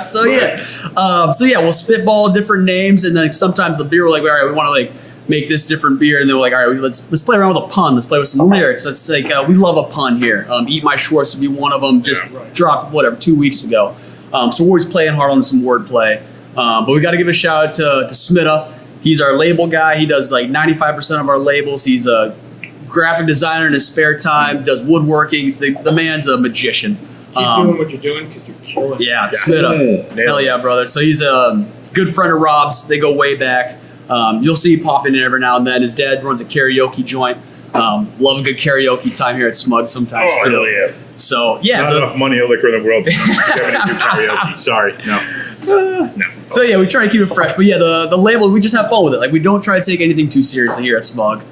So we'll spitball different names, and then sometimes the beer, we're like, all right, we want to like make this different beer, and they're like, all right, let's play around with a pun. Let's play with some lyrics. Let's like, we love a pun here. Eat My Schwartz would be one of them. Just dropped 2 weeks ago. So we're always playing hard on some wordplay. But we got to give a shout out to Smitta. He's our label guy. He does like 95% of our labels. He's a graphic designer in his spare time. Does woodworking. The man's a magician. Keep doing what you're doing because you're killing it. Yeah, Smitta. Hell yeah, brother. So he's a good friend of Rob's. They go way back. You'll see him popping in every now and then. His dad runs a karaoke joint. Love a good karaoke time here at Smug sometimes too. Hell yeah. So yeah, not enough money or liquor in the world to do karaoke. Sorry, no. So yeah, we try to keep it fresh. But yeah, the label, we just have fun with it. Like we don't try to take anything too seriously here at Smug.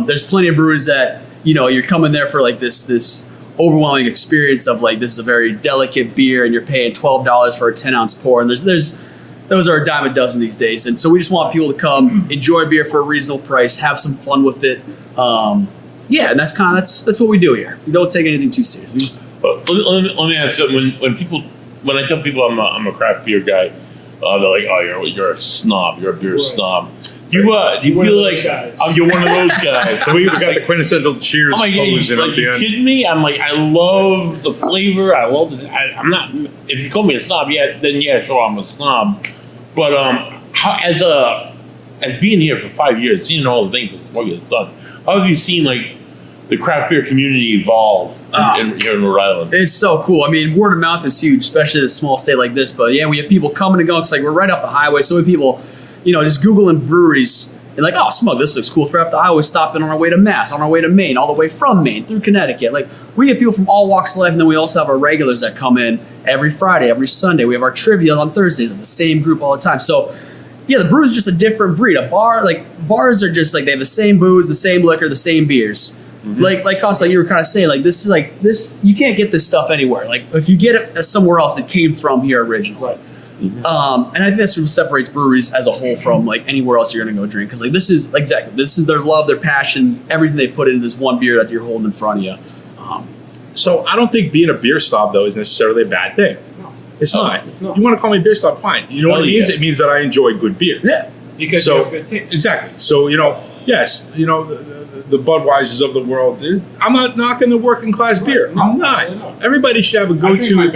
There's plenty of breweries that, you know, you're coming there for like this overwhelming experience of like, this is a very delicate beer and you're paying $12 for a 10-ounce pour, and those are a dime a dozen these days. And so we just want people to come enjoy beer for a reasonable price, have some fun with it. And that's what we do here. We don't take anything too serious. We just let me ask you, when I tell people I'm a craft beer guy, they're like, oh, you're a snob, you're a beer snob. Do you feel like you're one of those guys? So we got the quintessential cheers pose in at the end. Kidding me? I'm like, I love the flavor. I love it. I'm not. If you call me a snob, then sure, I'm a snob. But as being here for 5 years, seeing all the things that Smug has done, how have you seen like the craft beer community evolve here in Rhode Island? It's so cool. I mean, word of mouth is huge, especially in a small state like this. But yeah, we have people coming and going. It's like we're right off the highway. So many people, you know, just Googling breweries and like, oh, Smug, this looks cool. We're off the highway, stopping on our way to Mass, on our way to Maine, all the way from Maine through Connecticut. Like we get people from all walks of life, and then we also have our regulars that come in every Friday, every Sunday. We have our trivia on Thursdays of the same group all the time. So yeah, the Brews is just a different breed. Bars are just like, they have the same booze, the same liquor, the same beers. Mm-hmm. Like Costa, like you were kind of saying, like this is you can't get this stuff anywhere. Like if you get it somewhere else, it came from here originally. Right. Mm-hmm. And I think that's what separates breweries as a whole from like anywhere else you're gonna go drink. Because like this is their love, their passion, everything they've put into this one beer that you're holding in front of you. So I don't think being a beer snob though is necessarily a bad thing. No, it's not. You want to call me a beer snob? Fine. You know what it means? It means that I enjoy good beer. Yeah. Because you have good taste. Exactly. So yes, the Budweisers of the world. I'm not knocking the working class beer. No, I'm not. Everybody should have a go-to.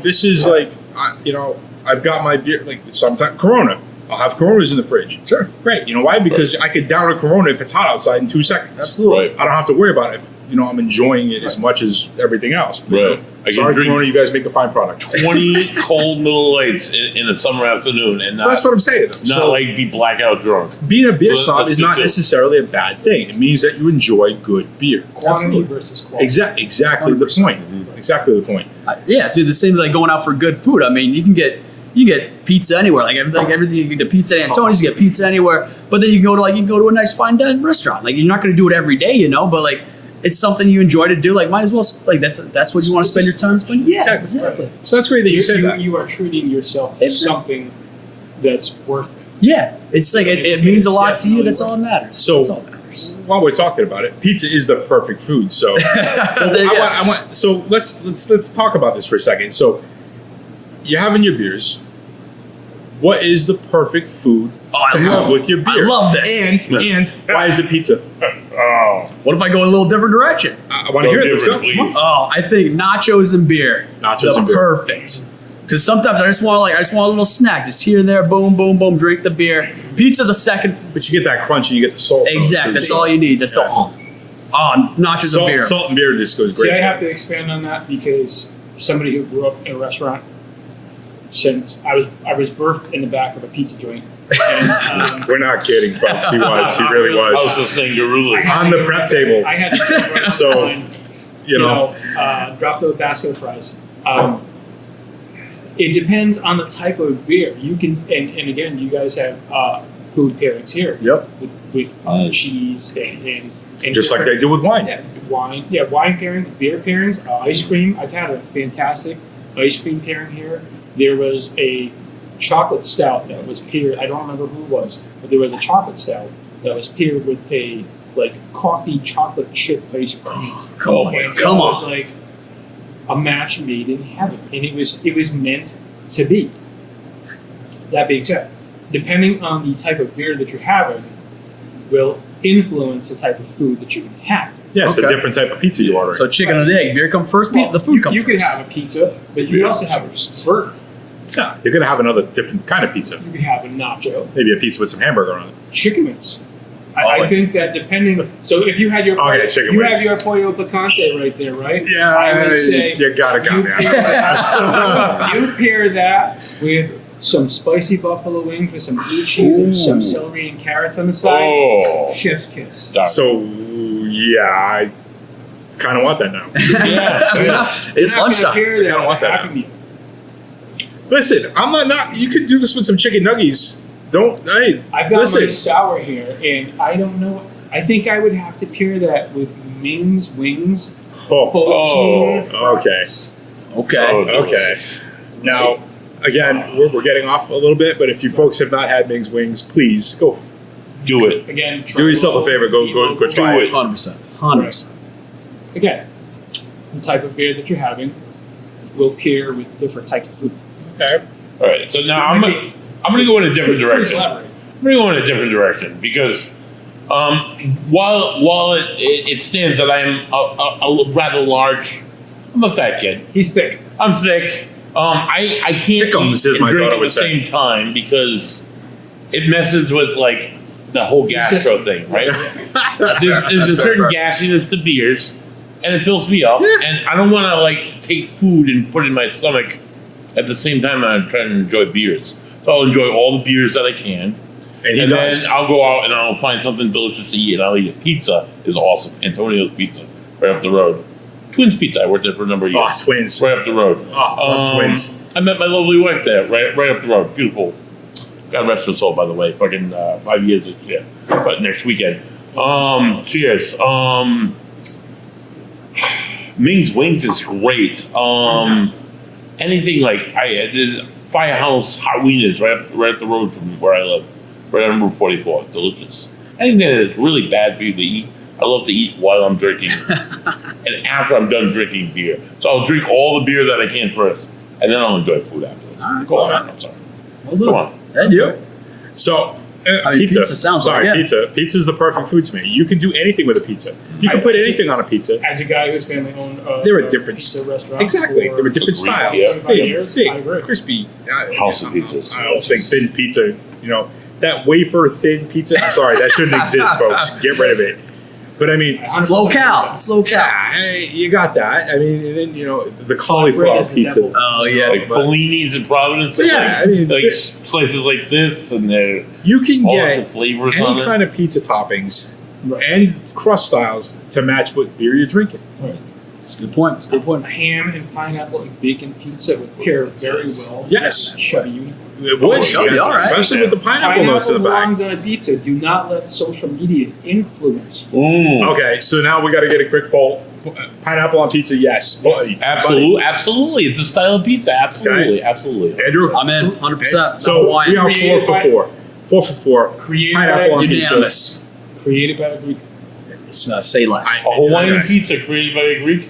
This is like, I've got my beer. Like sometimes Corona. I'll have Coronas in the fridge. Sure. Great. You know why? Because I could down a Corona if it's hot outside in 2 seconds. Absolutely. I don't have to worry about it. If I'm enjoying it as much as everything else. But, Right. I can sorry, drink Corona, you guys make a fine product. 20 cold Miller Lights in a summer afternoon and not, That's what I'm saying. Though. not So like be blackout drunk. being a beer So snob that's is good not too. necessarily a bad thing. It means that you enjoy good beer. Quantity Absolutely. versus quality. Exactly the 100%. point. Exactly the point. Yeah, it's the same like going out for good food. I mean, you can get pizza anywhere. Like everything you can get pizza at Antonio's, you get pizza anywhere. But then you can go to a nice fine dining restaurant. Like you're not going to do it every day, but like it's something you enjoy to do. Like might as well like that's what you want to spend your time spending. Yeah, exactly. So that's great that you said that. You are treating yourself to something that's worth it. Yeah, it's like it means a lot to you. That's all that matters. So- that's all that matters. While we're talking about it, pizza is the perfect food. So I want. So let's talk about this for a second. So you're having your beers. What is the perfect food to have with your beer? I love this. And why is it pizza? Oh. What if I go a little different direction? I want to hear it. Let's go. Please. Come on. Oh, I think nachos and beer. Nachos and beer. Perfect. Because sometimes I just want a little snack, just here and there, boom, boom, boom, drink the beer. Pizza's a second. But you get that crunch and you get the salt. Exactly. That's all you need. That's the nachos and beer. Salt and beer just goes See, great. I have to expand on that because somebody who grew up in a restaurant since I was birthed in the back of a pizza joint. And, We're not kidding, folks. He was. He really I was was. just saying Garuli. On the prep table. I had to sit right So, behind, You know. drop the basket of fries. It depends on the type of beer. You can, and again, you guys have food pairings here. Yep. With cheese and Just like they do with wine. Yeah, wine. Yeah, wine pairings, beer pairings, ice cream. I've had a fantastic ice cream pairing here. There was a chocolate stout that was paired. I don't remember who it was, but there was a chocolate stout that was paired with a coffee chocolate chip ice cream. Come on. And Come it on. was like a match made in heaven, and it was meant to be. That being said, depending on the type of beer that you're having, will influence the type of food that you can have. Yeah, it's a Okay. different type of pizza you order. So chicken and the egg. Beer come first. The food comes You first. could have a pizza, but you could also have a burger. Yeah, you're gonna have another different kind of pizza. You could have a nacho, Maybe a pizza with some hamburger on it. chicken wings. Oh, I think that depending. So if you had your Okay, chicken you wings. have your pollo picante right there, right? Yeah, I would say you gotta count me you pair that with some spicy buffalo wings with some blue cheese and some celery and carrots on the side. Oh. Chef's kiss. So yeah, I kind of want that now. Yeah. It's You're not gonna lunchtime. pair I that don't want with that Happy Meal. Listen, I'm not. You could do this with some chicken nuggies. Don't. Hey, I've got listen. my sour here, and I don't know. I think I would have to pair that with Ming's wings. Oh, okay. Okay. Oh, Okay. Now, again, we're getting off a little bit, but if you folks have not had Ming's wings, please go. Do it. Again, Do yourself a favor. Go try Do it. it. 100%. 100%. Again, the type of beer that you're having will pair with different types of food. Okay. All right. So now I'm gonna go in a different direction. Please I'm elaborate. gonna go in a different direction because while it stands that I am a rather large, I'm a fat kid. He's thick. I'm thick. I can't Thickums, eat as and my drink daughter at the would say. same time because it messes with like the whole gastro thing, right? There's a certain gassiness to beers, and it fills me up, and I don't want to like take food and put it in my stomach at the same time I'm trying to enjoy beers. So I'll enjoy all the beers that I can, And he and does. then I'll go out and I'll find something delicious to eat, and I'll eat it. Pizza is awesome. Antonio's Pizza, right up the road. Twins Pizza. I worked there for a number of years. Oh, twins. Right up the road. Oh, love twins. I met my lovely wife there, right up the road. Beautiful. God rest her soul, by the way. Fucking 5 years this year, but next weekend. Cheers. Ming's Wings is great. Anything like there's Firehouse Hot Wieners right up the road from where I live, right on Route 44. Delicious. Anything that is really bad for you to eat, I love to eat while I'm drinking, and after I'm done drinking beer. So I'll drink all the beer that I can first, and then I'll enjoy food afterwards. Go on, I'm sorry. Come on. And you? So, I mean, pizza sounds Sorry, like, yeah. pizza. Pizza's the perfect food to me. You can do anything with a pizza. You can put anything on a pizza. As a guy whose family owned They're a different pizza restaurant. Exactly. for There were different Agreed, styles. yeah. 25 Thick, years, I agree. thick, crispy. House of pizzas. I don't think thin pizza. That wafer thin pizza. I'm sorry, that shouldn't exist, folks. Get rid of it. But I mean, I It's 100% local. It's local. yeah, you got that. I mean, and then the Bread cauliflower is the pizza. devil. Oh yeah. Like Fellini's in Providence. So, yeah, like, I mean, like places like this, and they're You can all get the flavors on any it. kind of pizza toppings and crust styles to match what beer you're drinking. It's a good point. It's a good point. Ham and pineapple and bacon pizza would pair very well. Yes. Chevy unicorn. It would, Chubby, all right. especially with the pineapple notes in the back. belongs on a pizza. Do not let social media influence. Okay, so now we got to get a quick poll. Pineapple on pizza, yes. Buddy. Absolutely. It's a style of pizza. Absolutely, absolutely. Andrew? I'm in 100%. So we are Created 4 for 4. 4 for 4. Created Pineapple by, on pizza. Unanimous. created by a Greek. Say less. A Hawaiian Yes. pizza created by a Greek.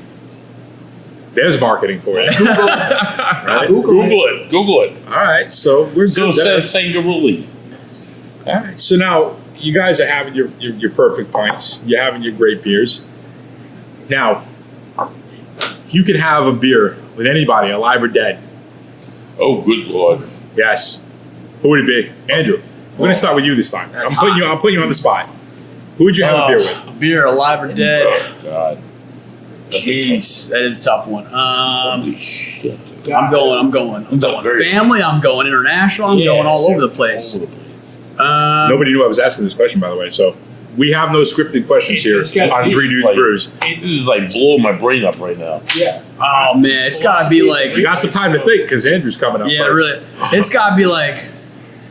There's marketing for you. Right? Google it. Google it. All right, so we're So good. says Sangaruli. All right, so now you guys are having your perfect pints. You're having your great beers. Now, if you could have a beer with anybody, alive or dead, Oh, good lord. yes, who would it be? Andrew, we're gonna start with you this time. That's I'm putting you on the spot. Who would you have a beer with? Beer, alive or dead? Oh God. Jeez, that is a tough one. Holy shit. I'm going very- family. I'm going international. I'm going all over the place. All over the place. Nobody knew I was asking this question, by the way. So we have no scripted questions here It's got on deep, Three Dudes like- Brews. This is like blowing my brain up right now. Yeah. Oh man, it's gotta be like We got some time to think because Andrew's coming up. yeah, first. really. It's gotta be like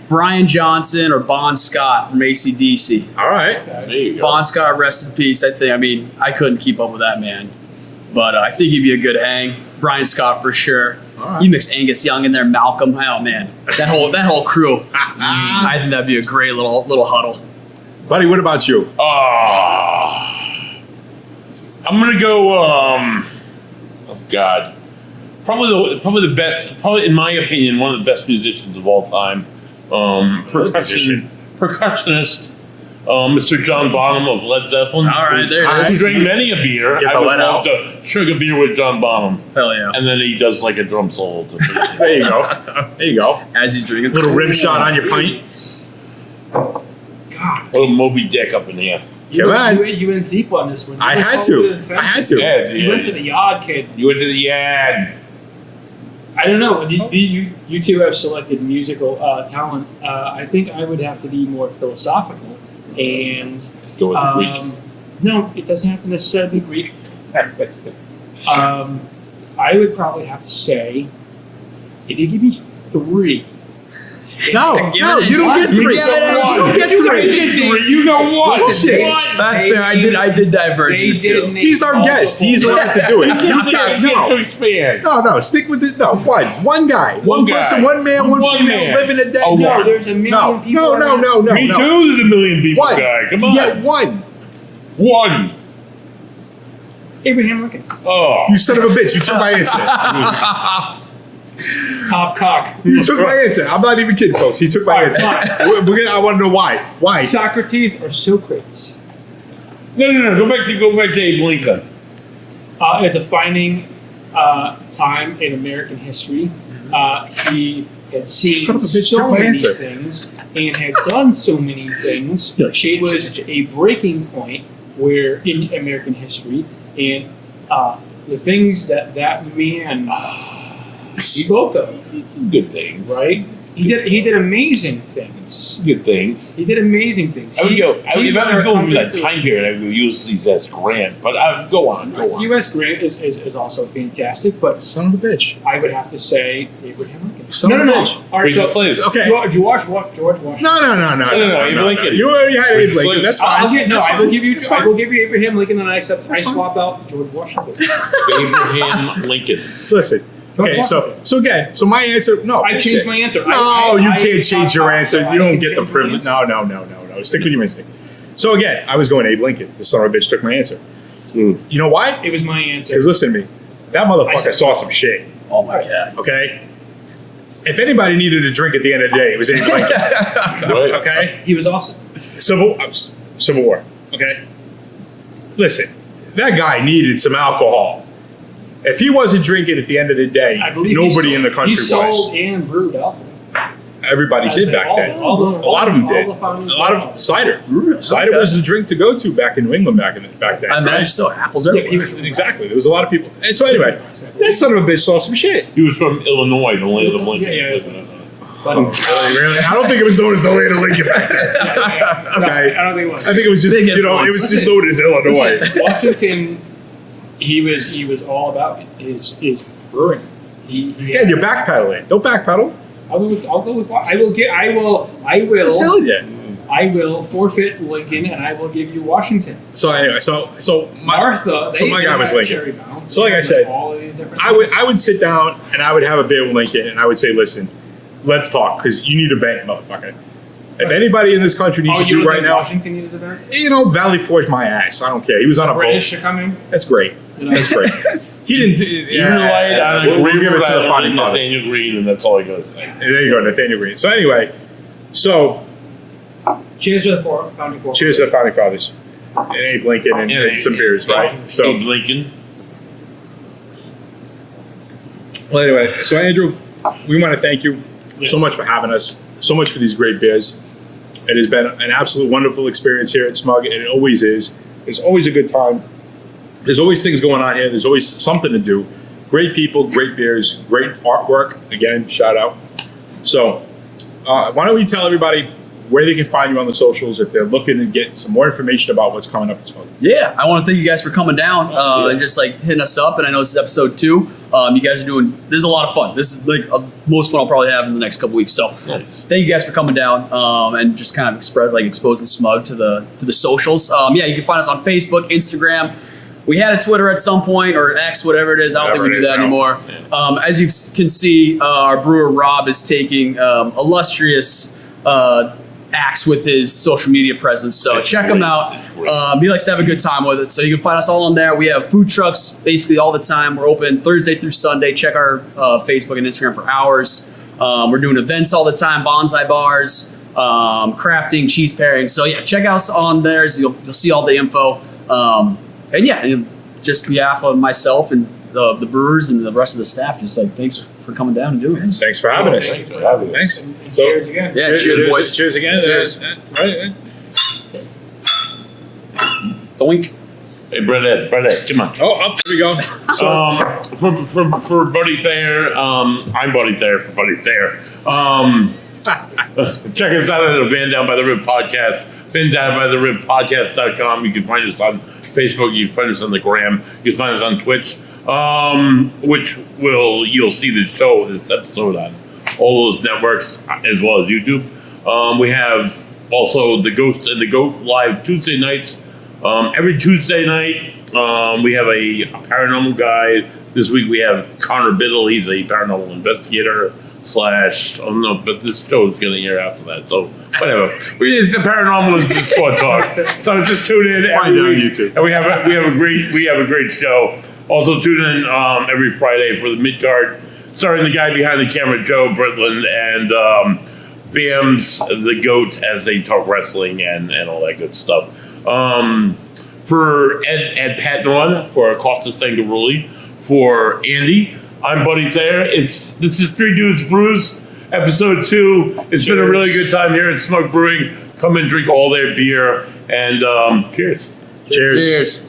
Brian Johnson or Bon Scott from AC/DC. All right. There you go. Bon Scott, rest in peace. I mean, I couldn't keep up with that man, but I think he'd be a good hang. Brian Scott for sure. All right. You mix Angus Young in there, Malcolm. Oh man, that whole crew. I think that'd be a great little huddle. Buddy, what about you? I'm gonna go. Oh God, probably the best. Probably in my opinion, one of the best musicians of all time. Percussionist. Mr. John Bonham of Led Zeppelin. All right, there it He is. drank many a beer. Get I the would lead love out. to chug a beer with John Bonham, Hell yeah. and then he does like a drum solo. There you go. There you go. As he's drinking. Little rim shot on your pint. God. Little Moby Dick up in the air. You, Come on. you went deep on this one. You I went had all to. over the I had fence. to. Yeah, You went to the yard, kid. You went to the yard. I don't know. You two have selected musical talent. I think I would have to be more philosophical and Go with the Greek. no, it doesn't have to necessarily be Greek. I would probably have to say, if you give me 3. No, Give no, it you don't one. get You 3. give it You don't get 3. You know what? Bullshit. That's fair. I did diverge They into two. didn't He's our guest. He's allowed to do it. You You can't. can't No. expand. No, stick with it. No, one guy. One guy. person, one man, one One female, man. living a day. Oh, No, one. there's a million No, people. no, around. Me no. too. There's a million people One. guy. Come on. Yeah, one. One. Abraham Lincoln, Oh. You son of a bitch. You took my answer. top cock. You took my answer. I'm not even kidding, folks. He took my answer. We're gonna, I want to know why. Why? Socrates or Socrates? No. Go back to Abe Lincoln. A defining time in American history. He had seen Son of a bitch so took my many answer. things and had done so many things. You're like, It was a breaking point where in American history, and the things that man spoke of, Good things. right? He did amazing things. Good things. He did amazing things. I would go. If I was going through that company- time period, I would use these as Grant. But go on. U.S. Grant is also fantastic, but Son of a bitch. I would have to say Abraham Lincoln. Son of a bitch. All right, Freeze the so slaves. Okay. George Washington. No. Abe Lincoln. You already had Freeze Abe the Lincoln. slaves. That's fine. I will give you. That's I fine. will give you Abraham Lincoln, and I That's fine. swap out George Washington. Abraham Lincoln. Listen. Okay, so again, so my answer, no. I changed my answer. No, you can't change your I- answer. I You don't can get the change my privilege. answer. No. Stick with your instinct. So again, I was going Abe Lincoln. The son of a bitch took my answer. Mm. You know why? It was my answer. Because listen to me. That I motherfucker said- saw some shit. Oh my god. Okay? If anybody needed a drink at the end of the day, it was Abe Lincoln. Right. Okay? He was awesome. Civil War. Okay? Listen, that guy needed some alcohol. If he wasn't drinking at the end of the day, I believe nobody in the country he sold was. and brewed alcohol. everybody did back then. A lot of them did. A lot of cider. Cider was the drink to go to back in New England back then. I imagine so. Apples everywhere. Exactly. There was a lot of people. And so anyway, that son of a bitch saw some shit. He was from Illinois, the land of Lincoln. Yeah. Really? I don't think it was known as the land of Lincoln. No, Okay. I don't think it was. I think it was just Big it was just known as Illinois. Washington, he was all about his brewing. He Yeah, you're backpedaling. Don't backpedal. I'll go with I will I'm telling you. I will forfeit Lincoln and I will give you Washington. So anyway, so Martha. So my guy was Lincoln. Cherry Bound. So like I said, all of these different I would sit down and I would have a beer with Lincoln and I would say, listen, let's talk because you need a vent, motherfucker. If anybody in this country needs to do right now, Washington needs a vent? Valley Forge my ass. I don't care. He was on a British boat. to come in. That's great. That's great. He didn't. You relied on a we'll give it to the Island founding and father. Nathaniel Green, and that's all I gotta say. There you go, Nathaniel Green. So anyway, Cheers to the founding four. cheers to the founding fathers and Abe Lincoln and some beers, right? So Abe Lincoln. well, anyway, so Andrew, we want to thank you so much for having us, so much for these great beers. It has been an absolute wonderful experience here at Smug, and it always is. It's always a good time. There's always things going on here. There's always something to do. Great people, great beers, great artwork. Again, shout out. So, why don't we tell everybody where they can find you on the socials if they're looking to get some more information about what's coming up at Smug? Yeah, I want to thank you guys for coming down and just like hitting us up. And I know this is episode 2. You guys are doing this is a lot of fun. This is like most fun I'll probably have in the next couple weeks. So Nice. thank you guys for coming down and just kind of exposing Smug to the socials. Yeah, you can find us on Facebook, Instagram. We had a Twitter at some point or X, whatever it is. I don't think we do that anymore. As you can see, our brewer Rob is taking illustrious acts with his social media presence. So It's check great. him out. It's great. He likes to have a good time with it. So you can find us all on there. We have food trucks basically all the time. We're open Thursday through Sunday. Check our Facebook and Instagram for hours. We're doing events all the time, bonsai bars, crafting, cheese pairing. So yeah, check us on there. So you'll see all the info. And yeah, and just behalf of myself and the brewers and the rest of the staff, just like thanks for coming down and doing this. Thanks for having us. Thanks for having us. Thanks. And cheers again. Yeah, cheers, boys. Cheers again. Cheers. Right. Doink. Hey, Brett, come on. Oh, up there we go. So, For Buddy Thayer, I'm Buddy Thayer for Buddy Thayer. Check us out at the Van Down by the Rib podcast, vandownbytheribpodcast.com. You can find us on Facebook. You can find us on the gram. You can find us on Twitch, which you'll see the show, this episode on all those networks as well as YouTube. We have also the Ghost and the Goat live Tuesday nights. Every Tuesday night, we have a paranormal guy. This week we have Connor Biddle. He's a paranormal investigator / but this show is going to air after that. So whatever. It's the paranormal is the sport talk. So just tune in Find it on every week. YouTube. And we have a great show. Also tune in every Friday for the mid-card, starring the guy behind the camera, Joe Britland, and Bams the Goat as they talk wrestling and all that good stuff. For Ed Patnon, for Costa Sangaruli, for Andy, I'm Buddy Thayer. This is Three Dudes Brews, episode 2. It's been a really good time here at Smug Brewing. Come and drink all their beer and cheers. cheers. Cheers.